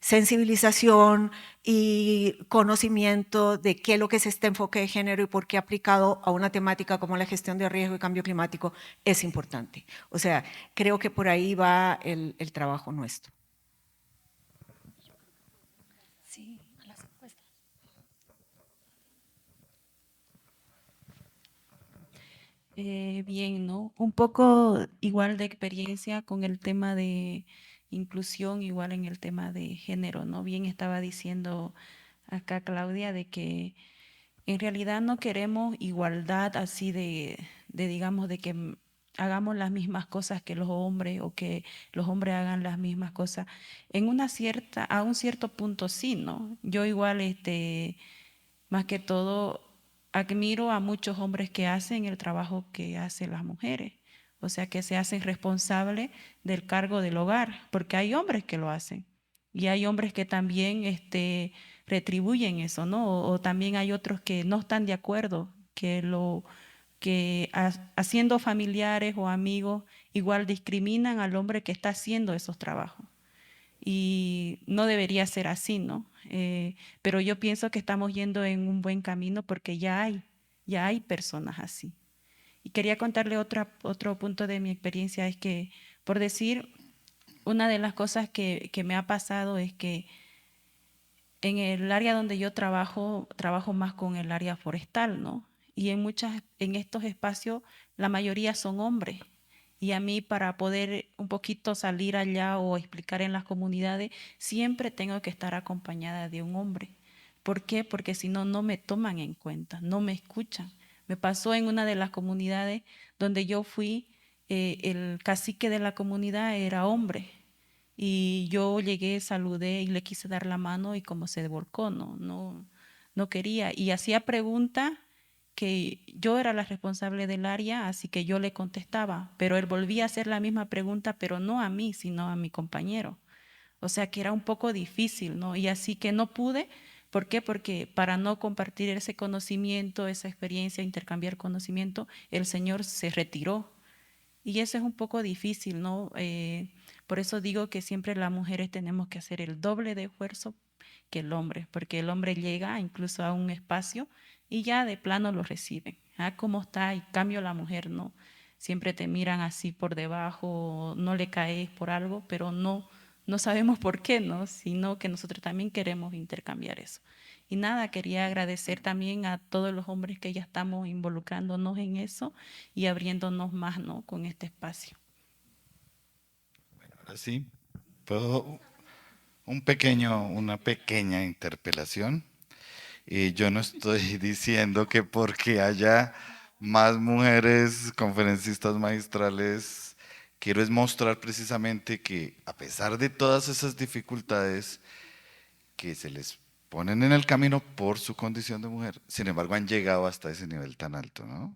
sensibilización y conocimiento de qué es lo que es este enfoque de género y por qué aplicado a una temática como la gestión de riesgo y cambio climático es importante. O sea, creo que por ahí va el trabajo nuestro.
Sí, a las encuestas.
Bien, ¿no? Un poco igual de experiencia con el tema de inclusión, igual en el tema de género, ¿no? Bien estaba diciendo acá Claudia de que en realidad no queremos igualdad así de digamos, de que hagamos las mismas cosas que los hombres o que los hombres hagan las mismas cosas. En una cierta, a un cierto punto sí, ¿no? Yo igual, más que todo, admiro a muchos hombres que hacen el trabajo que hacen las mujeres, o sea, que se hacen responsables del cargo del hogar, porque hay hombres que lo hacen y hay hombres que también retribuyen eso, ¿no? O también hay otros que no están de acuerdo, que haciendo familiares o amigos igual discriminan al hombre que está haciendo esos trabajos. Y no debería ser así, ¿no? Pero yo pienso que estamos yendo en un buen camino porque ya hay personas así. Y quería contarle otro punto de mi experiencia, es que, por decir, una de las cosas que me ha pasado es que en el área donde yo trabajo más con el área forestal, ¿no? Y en estos espacios la mayoría son hombres. Y a mí para poder un poquito salir allá o explicar en las comunidades, siempre tengo que estar acompañada de un hombre. ¿Por qué? Porque si no, no me toman en cuenta, no me escuchan. Me pasó en una de las comunidades donde yo fui, el cacique de la comunidad era hombre. Y yo llegué, saludé y le quise dar la mano y como se volcó, no quería. Y hacía preguntas que yo era la responsable del área, así que yo le contestaba, pero él volvía a hacer la misma pregunta, pero no a mí, sino a mi compañero. O sea que era un poco difícil, ¿no? Y así que no pude. ¿Por qué? Porque para no compartir ese conocimiento, esa experiencia, intercambiar conocimiento, el Señor se retiró. Y eso es un poco difícil, ¿no? Por eso digo que siempre las mujeres tenemos que hacer el doble de esfuerzo que el hombre, porque el hombre llega incluso a un espacio y ya de plano lo reciben. Ah, ¿cómo está? Y cambio la mujer, ¿no? Siempre te miran así por debajo, no le caes por algo, pero no sabemos por qué, ¿no? Sino que nosotros también queremos intercambiar eso. Y nada, quería agradecer también a todos los hombres que ya estamos involucrándonos en eso y abriéndonos más, ¿no? Con este espacio.
Bueno, ahora sí, puedo una pequeña interpelación. Yo no estoy diciendo que porque haya más mujeres conferencistas magistrales, quiero es mostrar precisamente que a pesar de todas esas dificultades que se les ponen en el camino por su condición de mujer, sin embargo han llegado hasta ese nivel tan alto, ¿no?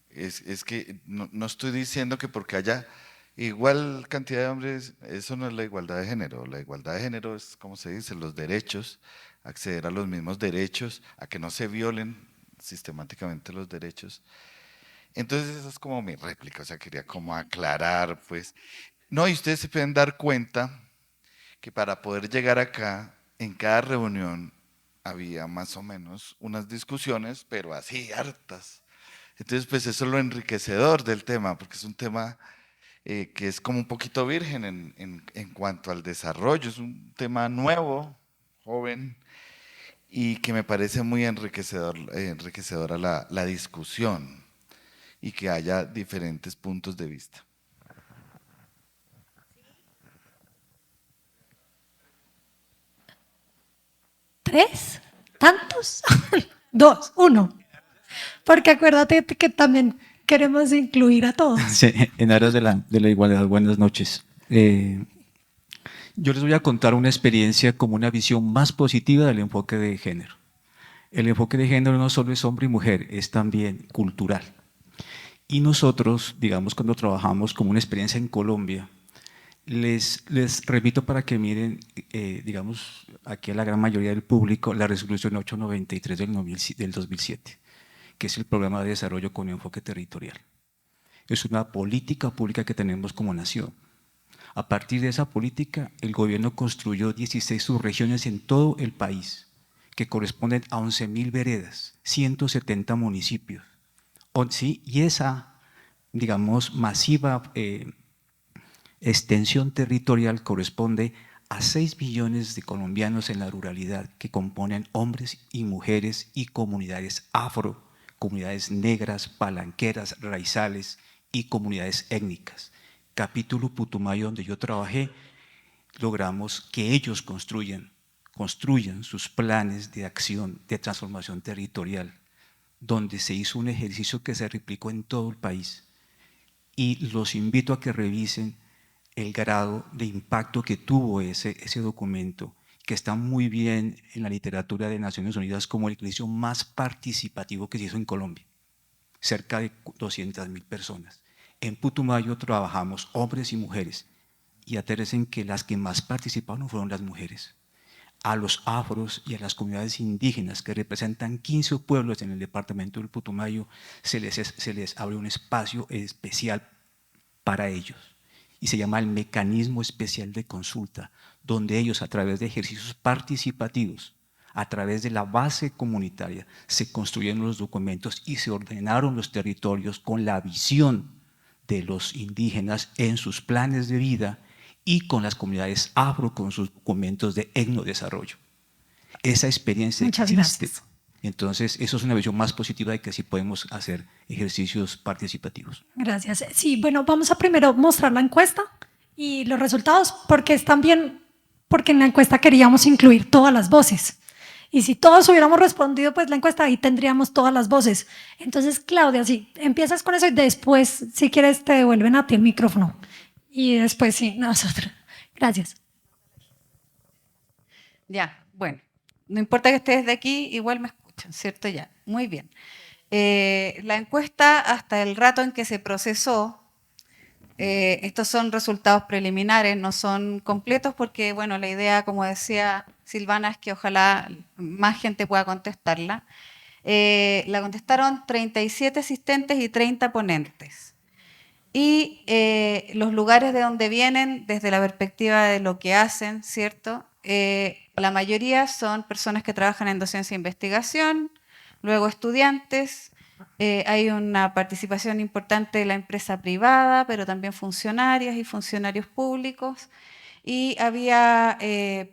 Es que no estoy diciendo que porque haya igual cantidad de hombres, eso no es la igualdad de género. La igualdad de género es, como se dice, los derechos, acceder a los mismos derechos, a que no se violen sistemáticamente los derechos. Entonces esa es como mi réplica, o sea, quería como aclarar, pues. No, y ustedes se pueden dar cuenta que para poder llegar acá, en cada reunión había más o menos unas discusiones, pero así hartas. Entonces, pues eso es lo enriquecedor del tema, porque es un tema que es como un poquito virgen en cuanto al desarrollo, es un tema nuevo, joven, y que me parece muy enriquecedora la discusión y que haya diferentes puntos de vista.
¿Tres? ¿Tantos? Dos, uno. Porque acuérdate que también queremos incluir a todos.
Sí, en aras de la igualdad. Buenas noches. Yo les voy a contar una experiencia como una visión más positiva del enfoque de género. El enfoque de género no solo es hombre y mujer, es también cultural. Y nosotros, digamos, cuando trabajamos como una experiencia en Colombia, les repito para que miren, digamos, aquí a la gran mayoría del público, la resolución 893 del 2007, que es el programa de desarrollo con enfoque territorial. Es una política pública que tenemos como nación. A partir de esa política, el gobierno construyó 16 subregiones en todo el país, que corresponden a 11.000 veredas, 170 municipios. Sí, y esa, digamos, masiva extensión territorial corresponde a 6 millones de colombianos en la ruralidad, que componen hombres y mujeres y comunidades afro, comunidades negras, palanqueras, raizales y comunidades étnicas. Capítulo Putumayo, donde yo trabajé, logramos que ellos construyan sus planes de acción, de transformación territorial, donde se hizo un ejercicio que se replicó en todo el país. Y los invito a que revisen el grado de impacto que tuvo ese documento, que está muy bien en la literatura de Naciones Unidas como el ejercicio más participativo que se hizo en Colombia. Cerca de 200.000 personas. En Putumayo trabajamos hombres y mujeres, y aterricen que las que más participaron fueron las mujeres. A los afros y a las comunidades indígenas, que representan 15 pueblos en el departamento del Putumayo, se les abre un espacio especial para ellos, y se llama el Mecanismo Especial de Consulta, donde ellos, a través de ejercicios participativos, a través de la base comunitaria, se construyeron los documentos y se ordenaron los territorios con la visión de los indígenas en sus planes de vida y con las comunidades afro con sus documentos de etnodesarrollo. Esa experiencia
Muchas
existe.
gracias.
Entonces, eso es una visión más positiva de que sí podemos hacer ejercicios participativos.
Gracias. Sí, bueno, vamos a primero mostrar la encuesta y los resultados, porque es también, porque en la encuesta queríamos incluir todas las voces. Y si todos hubiéramos respondido, pues la encuesta, ahí tendríamos todas las voces. Entonces, Claudia, sí, empiezas con eso y después, si quieres, te devuelven a ti el micrófono. Y después, sí, nosotros. Gracias.
Ya, bueno, no importa que estés de aquí, igual me escucho. escuchan, ¿cierto? Ya, muy bien. La encuesta, hasta el rato en que se procesó, estos son resultados preliminares, no son completos porque, bueno, la idea, como decía Silvana, es que ojalá más gente pueda contestarla. La contestaron 37 asistentes y 30 ponentes. Y los lugares de donde vienen, desde la perspectiva de lo que hacen, ¿cierto? La mayoría son personas que trabajan en docencia e investigación, luego estudiantes, hay una participación importante de la empresa privada, pero también funcionarias y funcionarios públicos, y había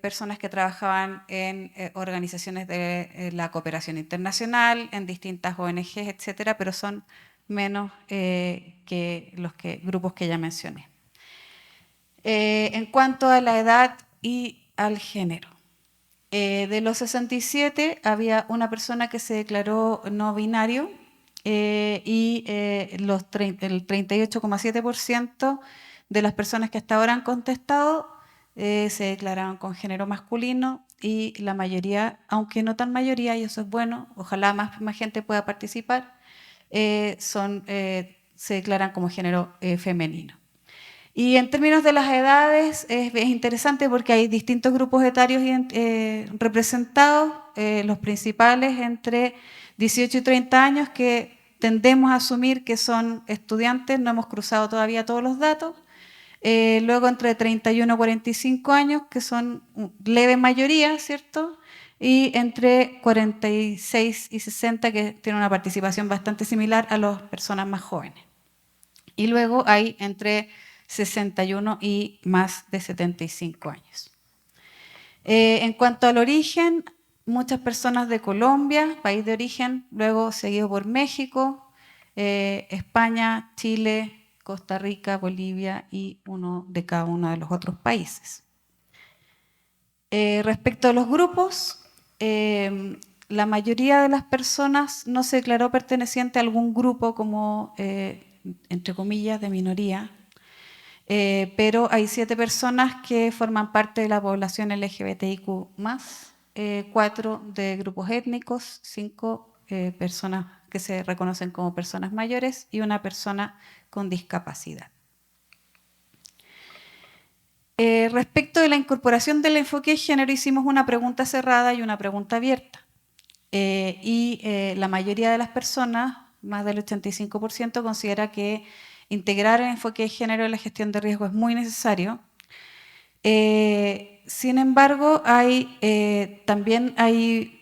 personas que trabajaban en organizaciones de la cooperación internacional, en distintas ONGs, etcétera, pero son menos que los grupos que ya mencioné. En cuanto a la edad y al género, de los 67 había una persona que se declaró no binario y el 38,7% de las personas que hasta ahora han contestado se declaraban con género masculino, y la mayoría, aunque no tan mayoría, y eso es bueno, ojalá más gente pueda participar, se declaran como género femenino. Y en términos de las edades es interesante porque hay distintos grupos etarios representados, los principales entre 18 y 30 años, que tendemos a asumir que son estudiantes, no hemos cruzado todavía todos los datos. Luego entre 31 y 45 años, que son leve mayoría, ¿cierto? Y entre 46 y 60, que tienen una participación bastante similar a las personas más jóvenes. Y luego hay entre 61 y más de 75 años. En cuanto al origen, muchas personas de Colombia, país de origen, luego seguido por México, España, Chile, Costa Rica, Bolivia y uno de cada uno de los otros países. Respecto a los grupos, la mayoría de las personas no se declaró perteneciente a algún grupo como, entre comillas, de minoría, pero hay 7 personas que forman parte de la población LGBTIQ+, 4 de grupos étnicos, 5 personas que se reconocen como personas mayores y una persona con discapacidad. Respecto de la incorporación del enfoque de género, hicimos una pregunta cerrada y una pregunta abierta. La mayoría de las personas, más del 85%, considera que integrar el enfoque de género en la gestión de riesgo es muy necesario. Sin embargo, también hay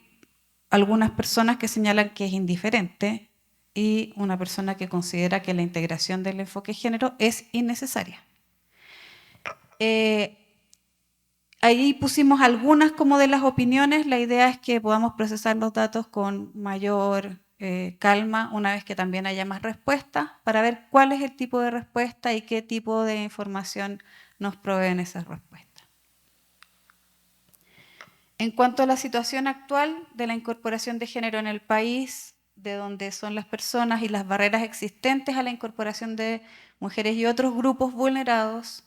algunas personas que señalan que es indiferente y una persona que considera que la integración del enfoque de género es innecesaria. Ahí pusimos algunas como de las opiniones. La idea es que podamos procesar los datos con mayor calma una vez que también haya más respuestas, para ver cuál es el tipo de respuesta y qué tipo de información nos proveen esas respuestas. En cuanto a la situación actual de la incorporación de género en el país, de donde son las personas y las barreras existentes a la incorporación de mujeres y otros grupos vulnerados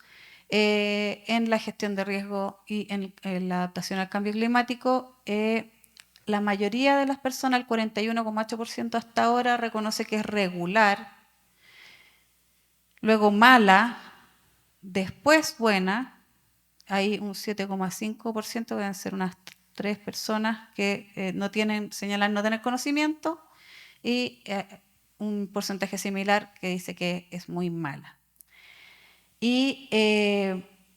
en la gestión de riesgo y en la adaptación al cambio climático, la mayoría de las personas, el 41,8% hasta ahora, reconoce que es regular, luego mala, después buena. Hay un 7,5%, deben ser unas 3 personas que señalan no tener conocimiento, y un porcentaje similar que dice que es muy mala. Y,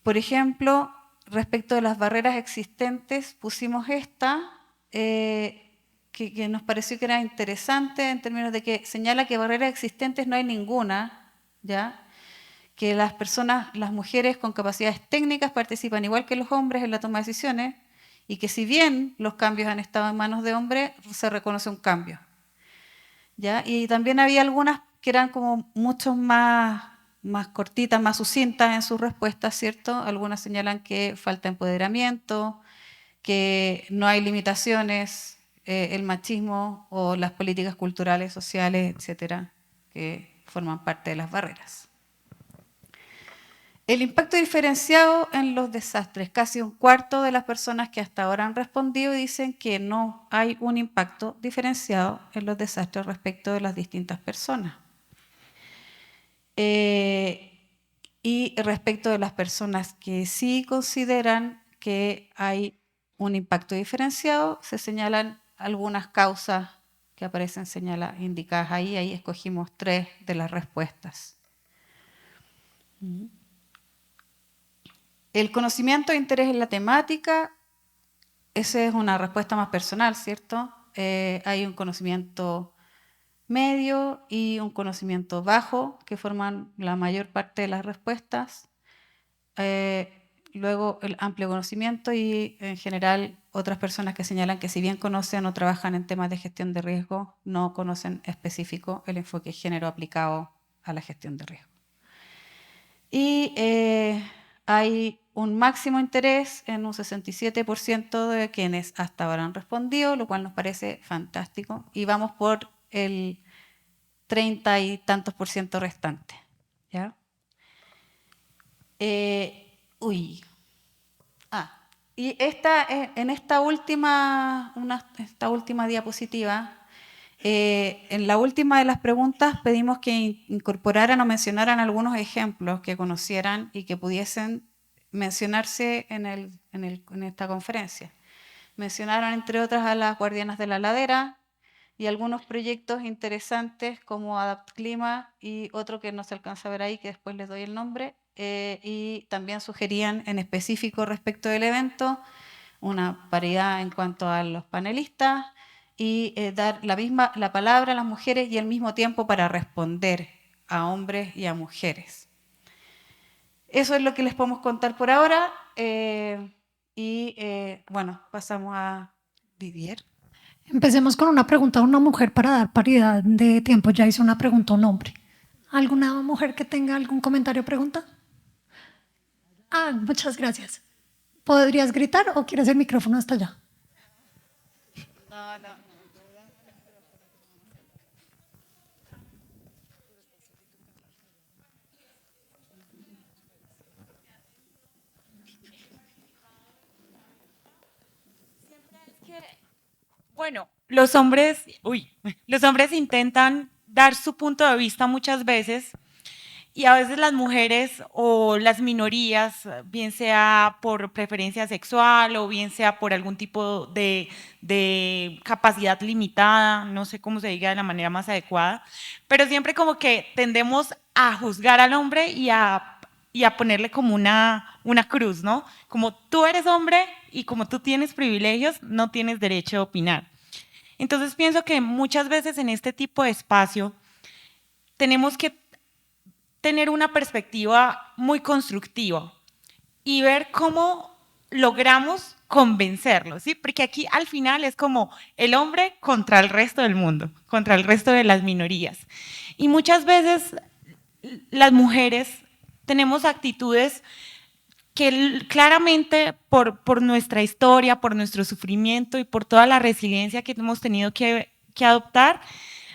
por ejemplo, respecto de las barreras existentes, pusimos esta, que nos pareció que era interesante en términos de que señala que barreras existentes no hay ninguna, ¿ya? Que las mujeres con capacidades técnicas participan igual que los hombres en la toma de decisiones, y que si bien los cambios han estado en manos de hombres, se reconoce un cambio, ¿ya? Y también había algunas que eran como mucho más cortitas, más sucintas en sus respuestas, ¿cierto? Algunas señalan que falta empoderamiento, que no hay limitaciones, el machismo o las políticas culturales, sociales, etcétera, que forman parte de las barreras. El impacto diferenciado en los desastres. Casi un cuarto de las personas que hasta ahora han respondido dicen que no hay un impacto diferenciado en los desastres respecto de las distintas personas. Y respecto de las personas que sí consideran que hay un impacto diferenciado, se señalan algunas causas que aparecen indicadas ahí. Ahí escogimos 3 de las respuestas. El conocimiento e interés en la temática, esa es una respuesta más personal, ¿cierto? Hay un conocimiento medio y un conocimiento bajo que forman la mayor parte de las respuestas. Luego el amplio conocimiento y en general otras personas que señalan que si bien conocen o trabajan en temas de gestión de riesgo, no conocen específico el enfoque de género aplicado a la gestión de riesgo. Y hay un máximo interés en un 67% de quienes hasta ahora han respondido, lo cual nos parece fantástico. Y vamos por el 30 y tantos % restante. ¿Ya? Y en esta última diapositiva, en la última de las preguntas pedimos que incorporaran o mencionaran algunos ejemplos que conocieran y que pudiesen mencionarse en esta conferencia. Mencionaron, entre otras, a las Guardianas de la Ladera y algunos proyectos interesantes como Adapt Clima y otro que no se alcanza a ver ahí, que después les doy el nombre, y también sugerían en específico respecto del evento una paridad en cuanto a los panelistas y dar la palabra a las mujeres y al mismo tiempo para responder a hombres y a mujeres. Eso es lo que les podemos contar por ahora bueno, pasamos a Vivier.
Empecemos con una pregunta a una mujer para dar paridad de tiempo. Ya hizo una pregunta a un hombre. ¿Alguna mujer que tenga algún comentario o pregunta? Muchas gracias. ¿Podrías gritar o quieres el micrófono hasta allá?
No.
Bueno, los hombres intentan dar su punto de vista muchas veces y a veces las mujeres o las minorías, bien sea por preferencia sexual o bien sea por algún tipo de capacidad limitada, no sé cómo se diga de la manera más adecuada, pero siempre como que tendemos a juzgar al hombre y a ponerle como una cruz, ¿no? Como tú eres hombre y como tú tienes privilegios, no tienes derecho a opinar. Entonces pienso que muchas veces en este tipo de espacio tenemos que tener una perspectiva muy constructiva y ver cómo logramos convencerlos, ¿sí? Porque aquí al final es como el hombre contra el resto del mundo, contra el resto de las minorías. Y muchas veces las mujeres tenemos actitudes que claramente por nuestra historia, por nuestro sufrimiento y por toda la resiliencia que hemos tenido que adoptar,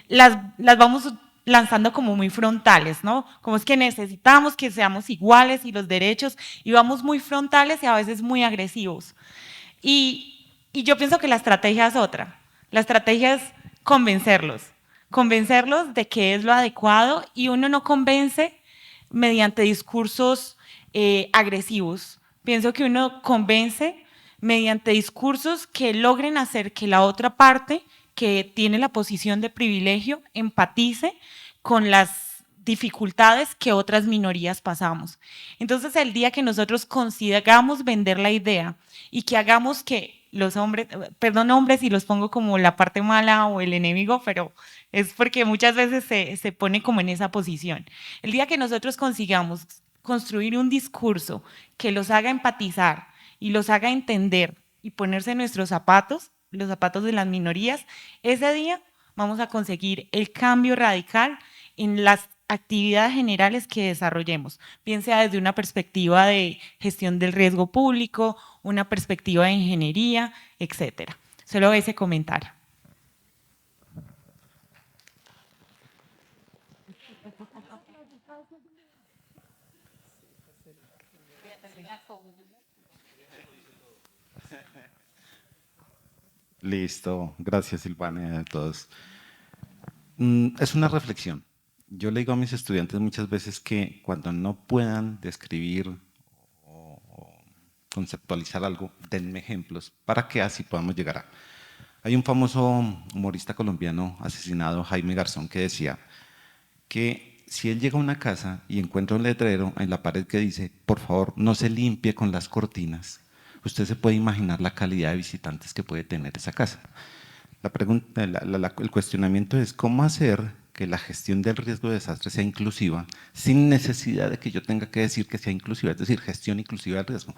las vamos lanzando como muy frontales, ¿no? Como es que necesitamos que seamos iguales y los derechos, y vamos muy frontales y a veces muy agresivos. Y yo pienso que la estrategia es otra. La estrategia es convencerlos de que es lo adecuado, y uno no convence mediante discursos agresivos. Pienso que uno convence mediante discursos que logren hacer que la otra parte que tiene la posición de privilegio empatice con las dificultades que otras minorías pasamos. Entonces, el día que nosotros consigamos vender la idea y que hagamos que los hombres, hombres y los pongo como la parte mala o el enemigo, pero es porque muchas veces se pone como en esa posición. El día que nosotros consigamos construir un discurso que los haga empatizar y los haga entender y ponerse en nuestros zapatos, los zapatos de las minorías, ese día vamos a conseguir el cambio radical en las actividades generales que desarrollemos, bien sea desde una perspectiva de gestión del riesgo público, una perspectiva de ingeniería, etcétera. Solo ese comentario.
Listo, gracias Silvana y a todos. Es una reflexión. Yo le digo a mis estudiantes muchas veces que cuando no puedan describir o conceptualizar algo, denme ejemplos para que así podamos llegar a... Hay un famoso humorista colombiano asesinado, Jaime Garzón, que decía que si él llega a una casa y encuentra un letrero en la pared que dice, por favor, no se limpie con las cortinas, usted se puede imaginar la calidad de visitantes que puede tener esa casa. La pregunta, el cuestionamiento es cómo hacer que la gestión del riesgo de desastre sea inclusiva sin necesidad de que yo tenga que decir que sea inclusiva, es decir, gestión inclusiva del riesgo.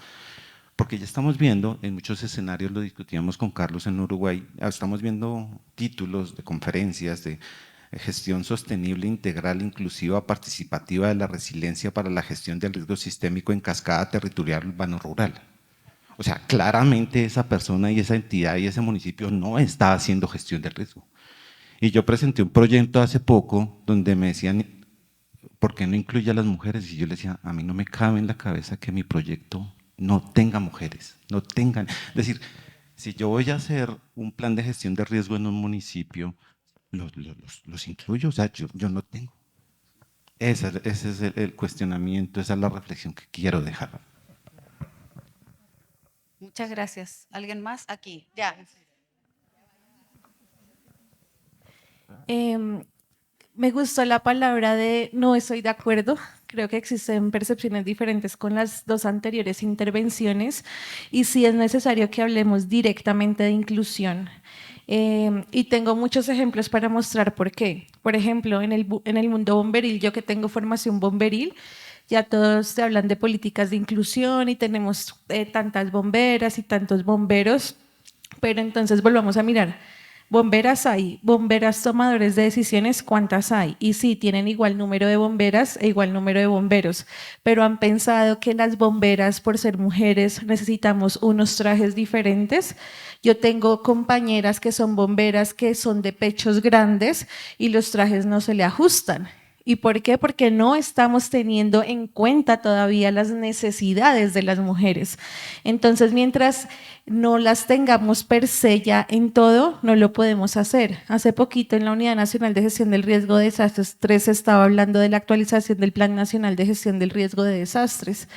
Porque ya estamos viendo, en muchos escenarios lo discutíamos con Carlos en Uruguay, estamos viendo títulos de conferencias de gestión sostenible, integral, inclusiva, participativa de la resiliencia para la gestión del riesgo sistémico en cascada territorial urbano-rural. O sea, claramente esa persona y esa entidad y ese municipio no está haciendo gestión del riesgo. Y yo presenté un proyecto hace poco donde me decían, ¿por qué no incluye a las mujeres? Y yo les decía, a mí no me cabe en la cabeza que mi proyecto no tenga mujeres, no tengan. Es decir, si yo voy a hacer un plan de gestión de riesgo en un municipio, los incluyo, o sea, yo no tengo. Ese es el cuestionamiento, esa es la reflexión que quiero dejar.
Muchas gracias. ¿Alguien más? Aquí, ya.
Me gustó la palabra de no estoy de acuerdo. Creo que existen percepciones diferentes con las dos anteriores intervenciones y sí es necesario que hablemos directamente de inclusión. Y tengo muchos ejemplos para mostrar por qué. Por ejemplo, en el mundo bomberil, yo que tengo formación bomberil, ya todos te hablan de políticas de inclusión y tenemos tantas bomberas y tantos bomberos, pero entonces volvamos a mirar. Bomberas hay, bomberas tomadores de decisiones, ¿cuántas hay? Y sí, tienen igual número de bomberas e igual número de bomberos, pero han pensado que las bomberas, por ser mujeres, necesitamos unos trajes diferentes. Yo tengo compañeras que son bomberas que son de pechos grandes y los trajes no se le ajustan. ¿Y por qué? Porque no estamos teniendo en cuenta todavía las necesidades de las mujeres. Entonces, mientras no las tengamos per se ya en todo, no lo podemos hacer. Hace poquito en la Unidad Nacional de Gestión del Riesgo de Desastres 3 se estaba hablando de la actualización del Plan Nacional de Gestión del Riesgo de Desastres.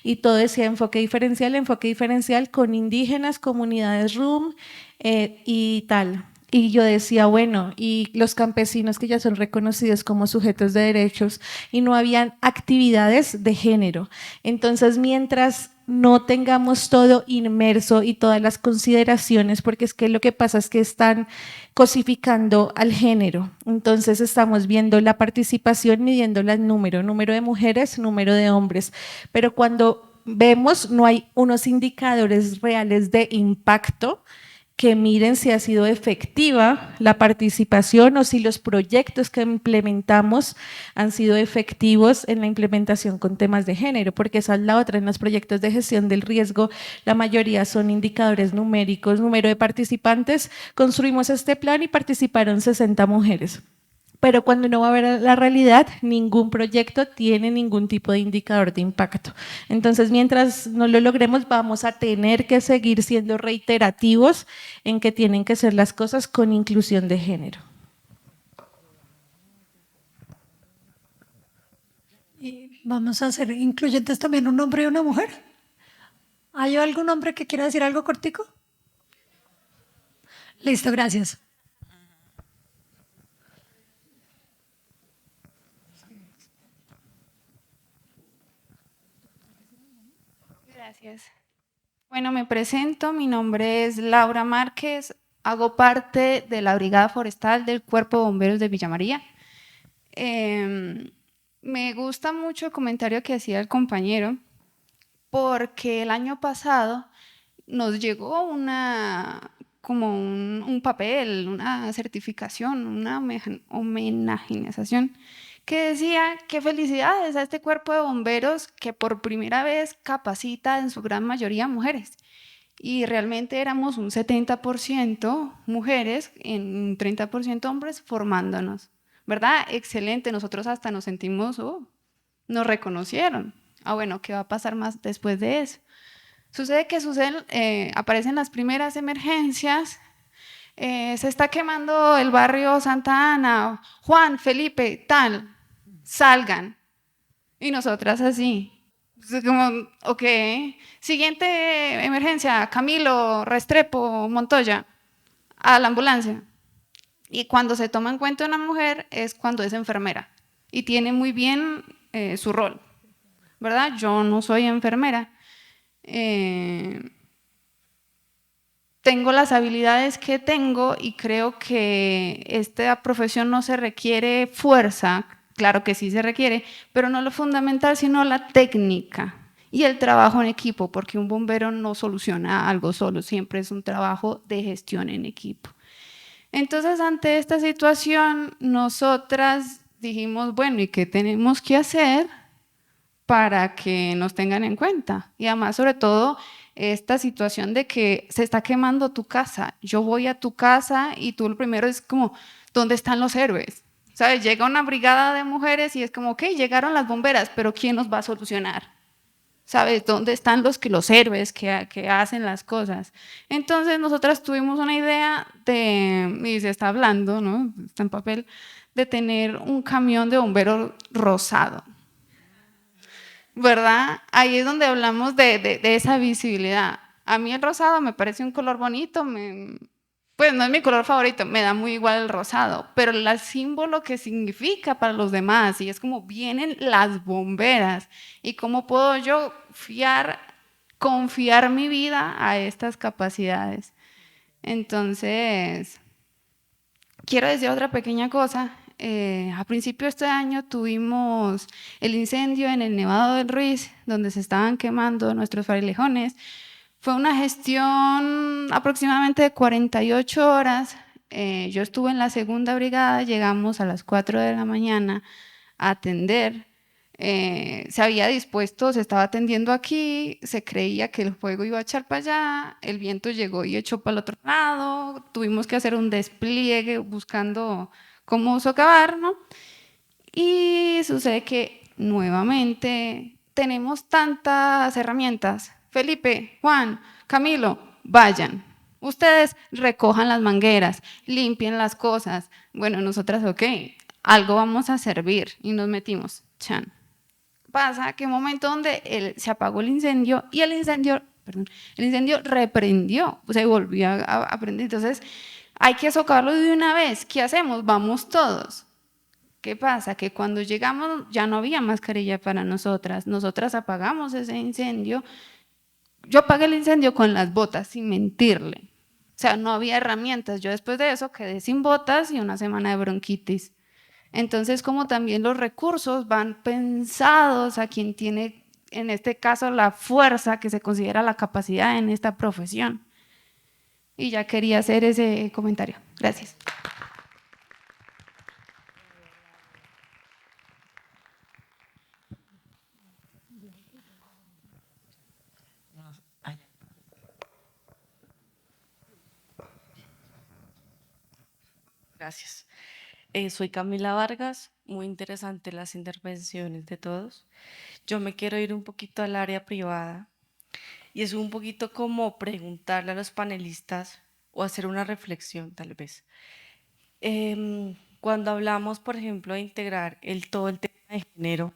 Y todo decía enfoque diferencial con indígenas, comunidades RUM y tal. Y yo decía, bueno, y los campesinos que ya son reconocidos como sujetos de derechos y no habían actividades de género. Entonces, mientras no tengamos todo inmerso y todas las consideraciones, porque es que lo que pasa es que están cosificando al género. Entonces, estamos viendo la participación, midiéndola en número de mujeres, número de hombres. Pero cuando vemos, no hay unos indicadores reales de impacto que miren si ha sido efectiva la participación o si los proyectos que implementamos han sido efectivos en la implementación con temas de género, porque esa es la otra. En los proyectos de gestión del riesgo, la mayoría son indicadores numéricos, número de participantes. Construimos este plan y participaron 60 mujeres. Pero cuando uno va a ver la realidad, ningún proyecto tiene ningún tipo de indicador de impacto. Entonces, mientras no lo logremos, vamos a tener que seguir siendo reiterativos en que tienen que ser las cosas con inclusión de género.
Y vamos a hacer incluyentes también un hombre y una mujer. ¿Hay algún hombre que quiera decir algo cortico? Listo, gracias.
Gracias. Bueno, me presento, mi nombre es Laura Márquez, hago parte de la Brigada Forestal del Cuerpo de Bomberos de Villa María. Me gusta mucho el comentario que hacía el compañero, porque el año pasado nos llegó como un papel, una certificación, una homenajeación, que decía que felicidades a este cuerpo de bomberos que por primera vez capacita en su gran mayoría mujeres. Y realmente éramos un 70% mujeres, en un 30% hombres formándonos, ¿verdad? Excelente, nosotros hasta nos sentimos, nos reconocieron. Ah, bueno, ¿qué va a pasar más después de eso? Sucede que aparecen las primeras emergencias, se está quemando el barrio Santa Ana, Juan, Felipe, tal, salgan. Y nosotras así, como, ok, siguiente emergencia, Camilo, Restrepo, Montoya, a la ambulancia. Y cuando se toma en cuenta una mujer es cuando es enfermera y tiene muy bien su rol, ¿verdad? Yo no soy enfermera. Tengo las habilidades que tengo y creo que esta profesión no se requiere fuerza, claro que sí se requiere, pero no lo fundamental, sino la técnica y el trabajo en equipo, porque un bombero no soluciona algo solo, siempre es un trabajo de gestión en equipo. Entonces, ante esta situación, nosotras dijimos, bueno, ¿y qué tenemos que hacer para que nos tengan en cuenta? Y además, sobre todo, esta situación de que se está quemando tu casa. Yo voy a tu casa y tú lo primero es como, ¿dónde están los héroes? ¿Sabes? Llega una brigada de mujeres y es como, ok, llegaron las bomberas, pero ¿quién nos va a solucionar? ¿Sabes? ¿Dónde están los héroes que hacen las cosas? Entonces nosotras tuvimos una idea y se está hablando, ¿no? Está en papel, de tener un camión de bomberos rosado, ¿verdad? Ahí es donde hablamos de esa visibilidad. A mí el rosado me parece un color bonito, pues no es mi color favorito, me da muy igual el rosado, pero el símbolo que significa para los demás, y es como vienen las bomberas, y cómo puedo yo confiar mi vida a estas capacidades. Entonces, quiero decir otra pequeña cosa. A principio de este año tuvimos el incendio en el Nevado del Ruiz, donde se estaban quemando nuestros frailejones. Fue una gestión aproximadamente de 48 horas. Yo estuve en la segunda brigada, llegamos a las 4 de la mañana a atender. Se había dispuesto, se estaba atendiendo aquí, se creía que el fuego iba a echar para allá, el viento llegó y echó para el otro lado, tuvimos que hacer un despliegue buscando cómo socavar, ¿no? Y sucede que nuevamente tenemos tantas herramientas. Felipe, Juan, Camilo, vayan. Ustedes recojan las mangueras, limpien las cosas. Bueno, nosotras, ok, algo vamos a servir y nos metimos. Chan. Pasa que un momento donde se apagó el incendio y el incendio reprendió, se volvió a prender. Entonces, hay que socavarlo de una vez. ¿Qué hacemos? Vamos todos. ¿Qué pasa? Que cuando llegamos ya no había mascarilla para nosotras. Nosotras apagamos ese incendio. Yo apagué el incendio con las botas, sin mentirle. O sea, no había herramientas. Yo después de eso quedé sin botas y una semana de bronquitis. Entonces, como también los recursos van pensados a quien tiene, en este caso, la fuerza que se considera la capacidad en esta profesión. Y ya quería hacer ese comentario. Gracias.
Gracias. Soy Camila Vargas, muy interesante las intervenciones de todos. Yo me quiero ir un poquito al área privada y es un poquito como preguntarle a los panelistas o hacer una reflexión tal vez. Cuando hablamos, por ejemplo, de integrar todo el tema de género,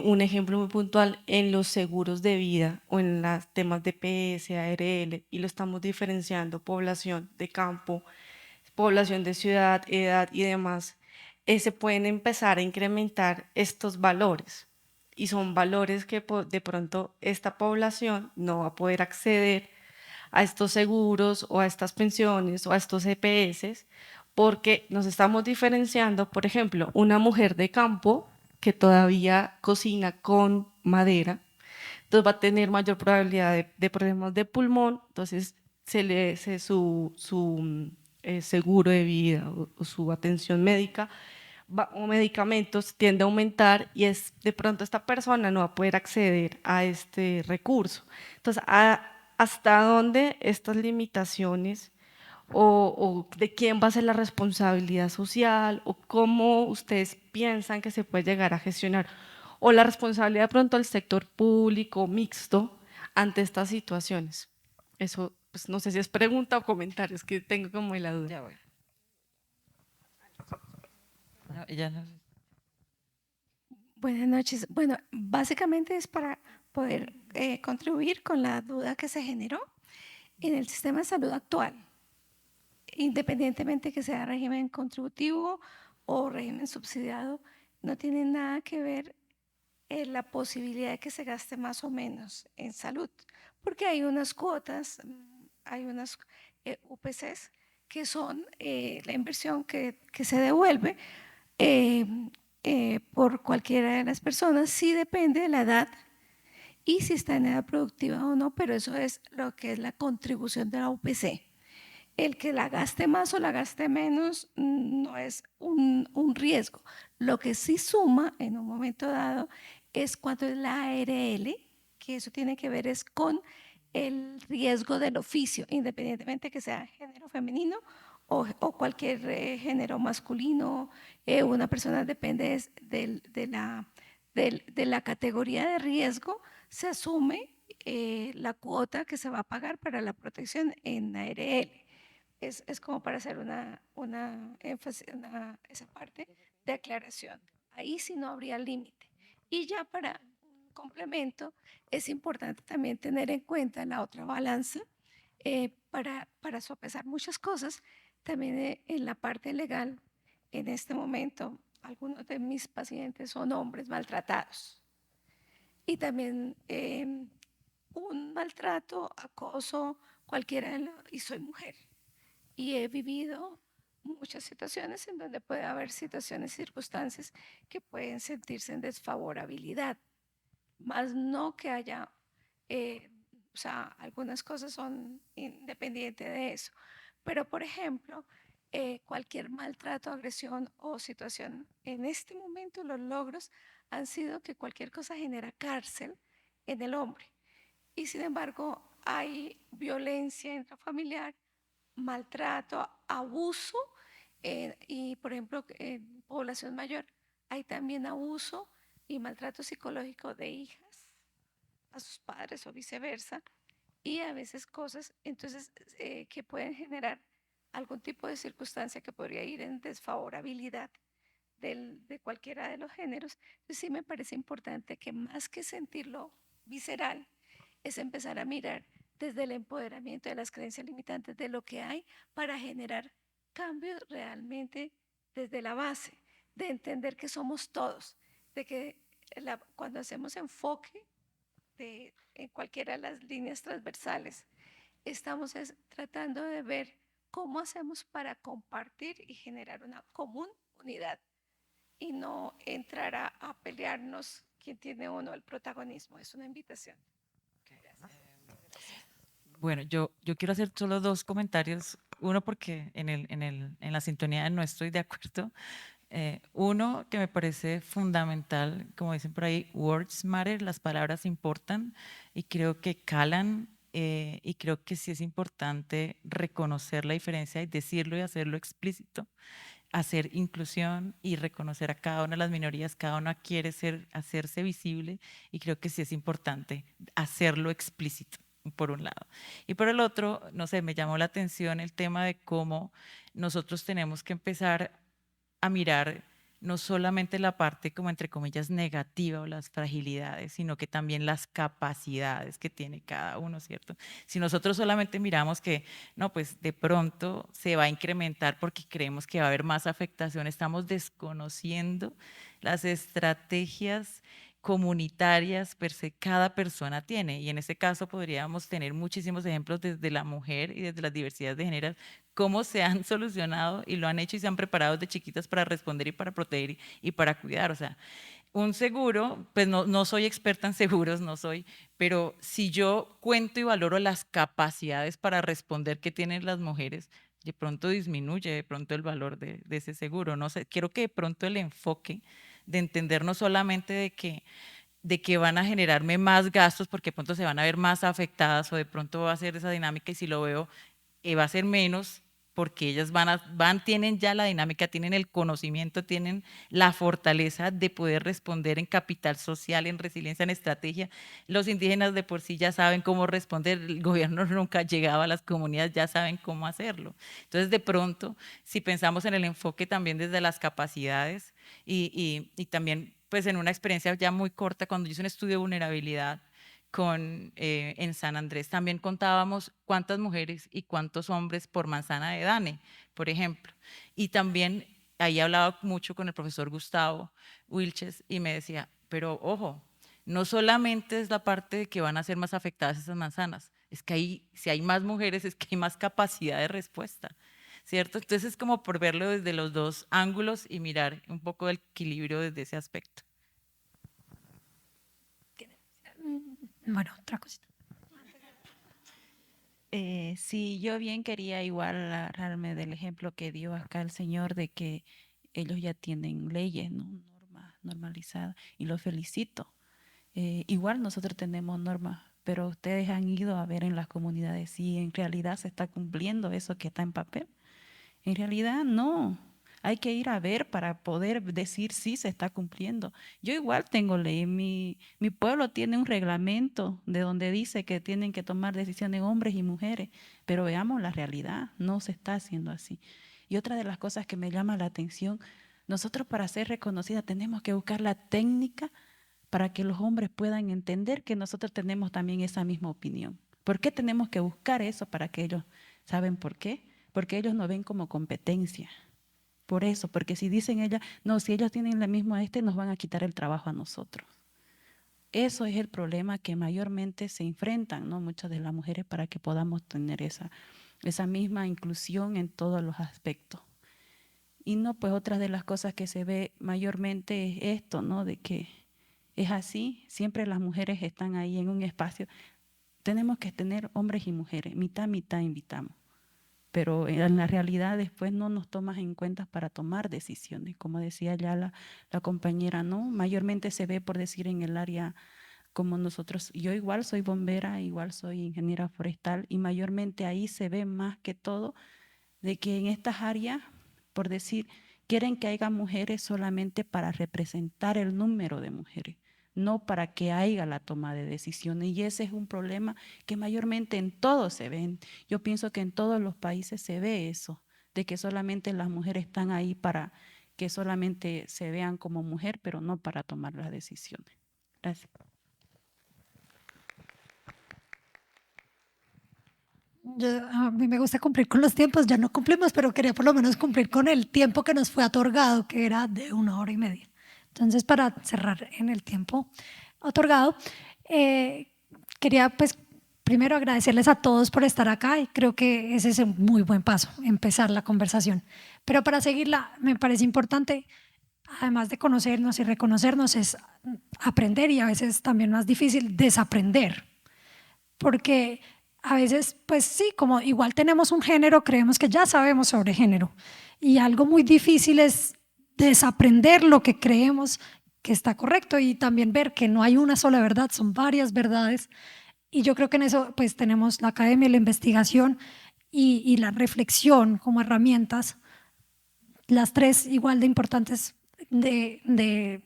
un ejemplo muy puntual en los seguros de vida o en los temas de PS, ARL, y lo estamos diferenciando, población de campo, población de ciudad, edad y demás, se pueden empezar a incrementar estos valores. Y son valores que de pronto esta población no va a poder acceder a estos seguros o a estas pensiones o a estos EPS, porque nos estamos diferenciando, por ejemplo, una mujer de campo que todavía cocina con madera, entonces va a tener mayor probabilidad de problemas de pulmón, entonces su seguro de vida o su atención médica o medicamentos tiende a aumentar y de pronto esta persona no va a poder acceder a este recurso. Entonces, ¿hasta dónde estas limitaciones o de quién va a ser la responsabilidad social o cómo ustedes piensan que se puede llegar a gestionar? o la responsabilidad de pronto del sector público mixto ante estas situaciones? Eso, pues no sé si es pregunta o comentario, es que tengo como la duda.
Ya voy. No, ella no.
Buenas noches. Bueno, básicamente es para poder contribuir con la duda que se generó en el sistema de salud actual, independientemente que sea régimen contributivo o régimen subsidiado, no tiene nada que ver la posibilidad de que se gaste más o menos en salud, porque hay unas cuotas, hay unas UPCs que son la inversión que se devuelve por cualquiera de las personas, sí depende de la edad y si está en edad productiva o no, pero eso es lo que es la contribución de la UPC. El que la gaste más o la gaste menos no es un riesgo. Lo que sí suma en un momento dado es cuando es la ARL, que eso tiene que ver es con el riesgo del oficio, independientemente que sea género femenino o cualquier género masculino. Una persona depende de la categoría de riesgo, se asume la cuota que se va a pagar para la protección en ARL. Es como para hacer una énfasis, esa parte de aclaración. Ahí sí no habría límite. Y ya para un complemento, es importante también tener en cuenta la otra balanza para sopesar muchas cosas. También en la parte legal, en este momento, algunos de mis pacientes son hombres maltratados. Y también un maltrato, acoso, cualquiera, y soy mujer. Y he vivido muchas situaciones en donde puede haber situaciones, circunstancias que pueden sentirse en desfavorabilidad, más no que haya, o sea, algunas cosas son independientes de eso. Pero, por ejemplo, cualquier maltrato, agresión o situación, en este momento los logros han sido que cualquier cosa genera cárcel en el hombre. Y sin embargo, hay violencia intrafamiliar, maltrato, abuso y, por ejemplo, en población mayor hay también abuso y maltrato psicológico de hijas a sus padres o viceversa, y a veces cosas entonces que pueden generar algún tipo de circunstancia que podría ir en desfavorabilidad de cualquiera de los géneros. Entonces sí me parece importante que más que sentirlo visceral, es empezar a mirar desde el empoderamiento de las creencias limitantes de lo que hay para generar cambios realmente desde la base, de entender que somos todos, de que cuando hacemos enfoque en cualquiera de las líneas transversales, estamos tratando de ver cómo hacemos para compartir y generar una común unidad y no entrar a pelearnos quién tiene o no el protagonismo. Es una invitación.
Bueno, yo quiero hacer solo dos comentarios. Uno, porque en la sintonía no estoy de acuerdo. Uno, que me parece fundamental, como dicen por ahí, words matter, las palabras importan y creo que calan y creo que sí es importante reconocer la diferencia y decirlo y hacerlo explícito, hacer inclusión y reconocer a cada una de las minorías, cada una quiere hacerse visible y creo que sí es importante hacerlo explícito, por un lado. Y por el otro, no sé, me llamó la atención el tema de cómo nosotros tenemos que empezar a mirar no solamente la parte como entre comillas negativa o las fragilidades, sino que también las capacidades que tiene cada uno, ¿cierto? Si nosotros solamente miramos que, no, pues de pronto se va a incrementar porque creemos que va a haber más afectación, estamos desconociendo las estrategias comunitarias per se cada persona tiene. Y en este caso podríamos tener muchísimos ejemplos desde la mujer y desde las diversidades de género, cómo se han solucionado y lo han hecho y se han preparado de chiquitas para responder y para proteger y para cuidar. O sea, un seguro, pues no soy experta en seguros, no soy, pero si yo cuento y valoro las capacidades para responder que tienen las mujeres, de pronto disminuye de pronto el valor de ese seguro. No sé, quiero que de pronto el enfoque de entender no solamente de que van a generarme más gastos porque de pronto se van a ver más afectadas o de pronto va a ser esa dinámica y si lo veo va a ser menos porque ellas tienen ya la dinámica, tienen el conocimiento, tienen la fortaleza de poder responder en capital social, en resiliencia, en estrategia. Los indígenas de por sí ya saben cómo responder, el gobierno nunca llegaba a las comunidades, ya saben cómo hacerlo. Entonces, de pronto, si pensamos en el enfoque también desde las capacidades y también pues en una experiencia ya muy corta, cuando yo hice un estudio de vulnerabilidad, en San Andrés también contábamos cuántas mujeres y cuántos hombres por manzana de Dane, por ejemplo. Y también ahí hablaba mucho con el profesor Gustavo Wilches y me decía, pero ojo, no solamente es la parte de que van a ser más afectadas esas manzanas, es que ahí, si hay más mujeres es que hay más capacidad de respuesta, ¿cierto? Entonces es como por verlo desde los dos ángulos y mirar un poco el equilibrio desde ese aspecto.
Bueno, otra cosita.
Sí, yo bien quería igual agarrarme del ejemplo que dio acá el señor de que ellos ya tienen leyes, ¿no? Normas normalizadas, y lo felicito. Igual nosotros tenemos normas, pero ustedes han ido a ver en las comunidades si en realidad se está cumpliendo eso que está en papel. En realidad no. Hay que ir a ver para poder decir si se está cumpliendo. Yo igual tengo ley. Mi pueblo tiene un reglamento de donde dice que tienen que tomar decisiones hombres y mujeres, pero veamos la realidad, no se está haciendo así. Y otra de las cosas que me llama la atención, nosotros para ser reconocidas tenemos que buscar la técnica para que los hombres puedan entender que nosotros tenemos también esa misma opinión. ¿Por qué tenemos que buscar eso para que ellos saben por qué? Porque ellos nos ven como competencia. Por eso, porque si dicen ellas, no, si ellos tienen la misma nos van a quitar el trabajo a nosotros. Eso es el problema que mayormente se enfrentan, ¿no? Muchas de las mujeres para que podamos tener esa misma inclusión en todos los aspectos. Y no, pues otras de las cosas que se ve mayormente es esto, ¿no? De que es así, siempre las mujeres están ahí en un espacio. Tenemos que tener hombres y mujeres, mitad, mitad invitamos. Pero en la realidad después no nos tomas en cuenta para tomar decisiones. Como decía ya la compañera, ¿no? Mayormente se ve, por decir, en el área como nosotros. Yo igual soy bombera, igual soy ingeniera forestal y mayormente ahí se ve más que todo de que en estas áreas, por decir, quieren que haya mujeres solamente para representar el número de mujeres, no para que haya la toma de decisiones. Y ese es un problema que mayormente en todos se ven. Yo pienso que en todos los países se ve eso, de que solamente las mujeres están ahí para que solamente se vean como mujer, pero no para tomar las decisiones. Gracias.
A mí me gusta cumplir con los tiempos, ya no cumplimos, pero quería por lo menos cumplir con el tiempo que nos fue otorgado, que era de 1 hora y media. Entonces, para cerrar en el tiempo otorgado, quería pues primero agradecerles a todos por estar acá y creo que ese es un muy buen paso, empezar la conversación. Pero para seguirla me parece importante, además de conocernos y reconocernos, es aprender y a veces también más difícil desaprender. Porque a veces, pues sí, como igual tenemos un género, creemos que ya sabemos sobre género y algo muy difícil es desaprender lo que creemos que está correcto y también ver que no hay una sola verdad, son varias verdades. Y yo creo que en eso pues tenemos la academia, la investigación y la reflexión como herramientas, las tres igual de importantes de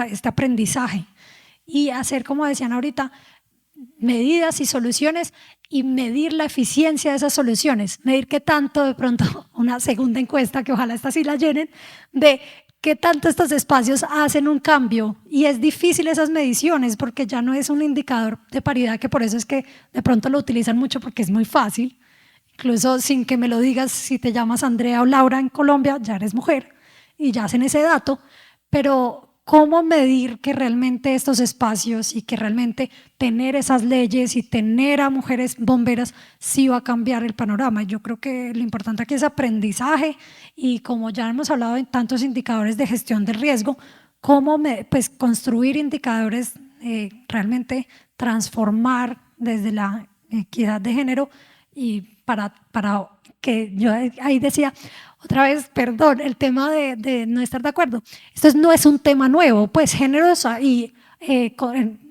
este aprendizaje. Y hacer, como decían ahorita, medidas y soluciones y medir la eficiencia de esas soluciones, medir qué tanto, de pronto una segunda encuesta, que ojalá esta sí la llenen, de qué tanto estos espacios hacen un cambio. Y es difícil esas mediciones porque ya no es un indicador de paridad, que por eso es que de pronto lo utilizan mucho porque es muy fácil, incluso sin que me lo digas, si te llamas Andrea o Laura en Colombia, ya eres mujer y ya hacen ese dato, pero ¿cómo medir que realmente estos espacios y que realmente tener esas leyes y tener a mujeres bomberas sí va a cambiar el panorama? Yo creo que lo importante aquí es aprendizaje y como ya hemos hablado en tantos indicadores de gestión del riesgo, cómo pues, construir indicadores, realmente transformar desde la equidad de género y para que yo ahí decía, otra vez, perdón, el tema de no estar de acuerdo. Esto no es un tema nuevo, pues géneros y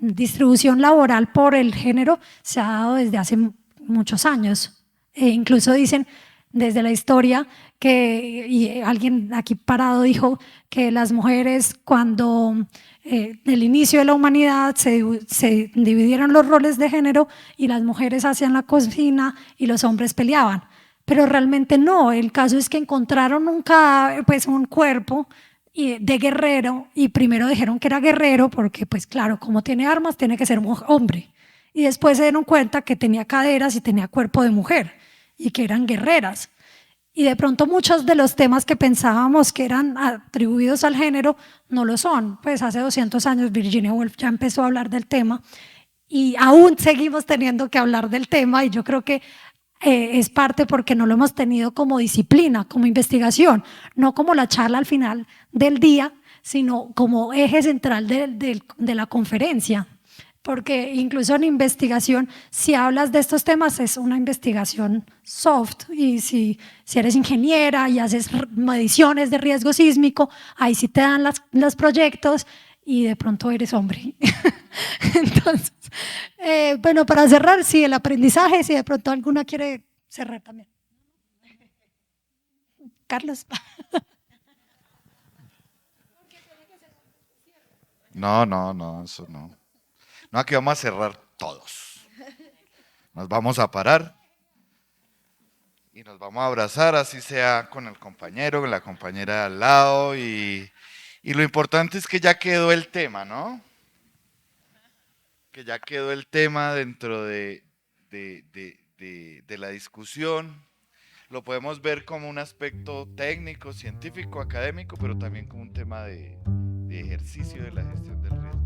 distribución laboral por el género se ha dado desde hace muchos años. Incluso dicen, desde la historia, y alguien aquí parado dijo que las mujeres cuando del inicio de la humanidad se dividieron los roles de género y las mujeres hacían la cocina y los hombres peleaban, pero realmente no. El caso es que encontraron un cuerpo de guerrero, y primero dijeron que era guerrero porque pues claro, como tiene armas tiene que ser hombre, y después se dieron cuenta que tenía caderas y tenía cuerpo de mujer y que eran guerreras. Y de pronto muchos de los temas que pensábamos que eran atribuidos al género no lo son. Pues hace 200 años Virginia Woolf ya empezó a hablar del tema y aún seguimos teniendo que hablar del tema, y yo creo que es parte porque no lo hemos tenido como disciplina, como investigación, no como la charla al final del día, sino como eje central de la conferencia. Porque incluso en investigación, si hablas de estos temas, es una investigación soft, y si eres ingeniera y haces mediciones de riesgo sísmico, ahí sí te dan los proyectos y de pronto eres hombre. Entonces, bueno, para cerrar, sí, el aprendizaje, si de pronto alguna quiere cerrar también. Carlos.
No, eso no. No, aquí vamos a cerrar todos. Nos vamos a parar y nos vamos a abrazar, así sea con el compañero, con la compañera de al lado, y lo importante es que ya quedó el tema, ¿no? Que ya quedó el tema dentro de la discusión. Lo podemos ver como un aspecto técnico, científico, académico, pero también como un tema de ejercicio de la gestión del riesgo.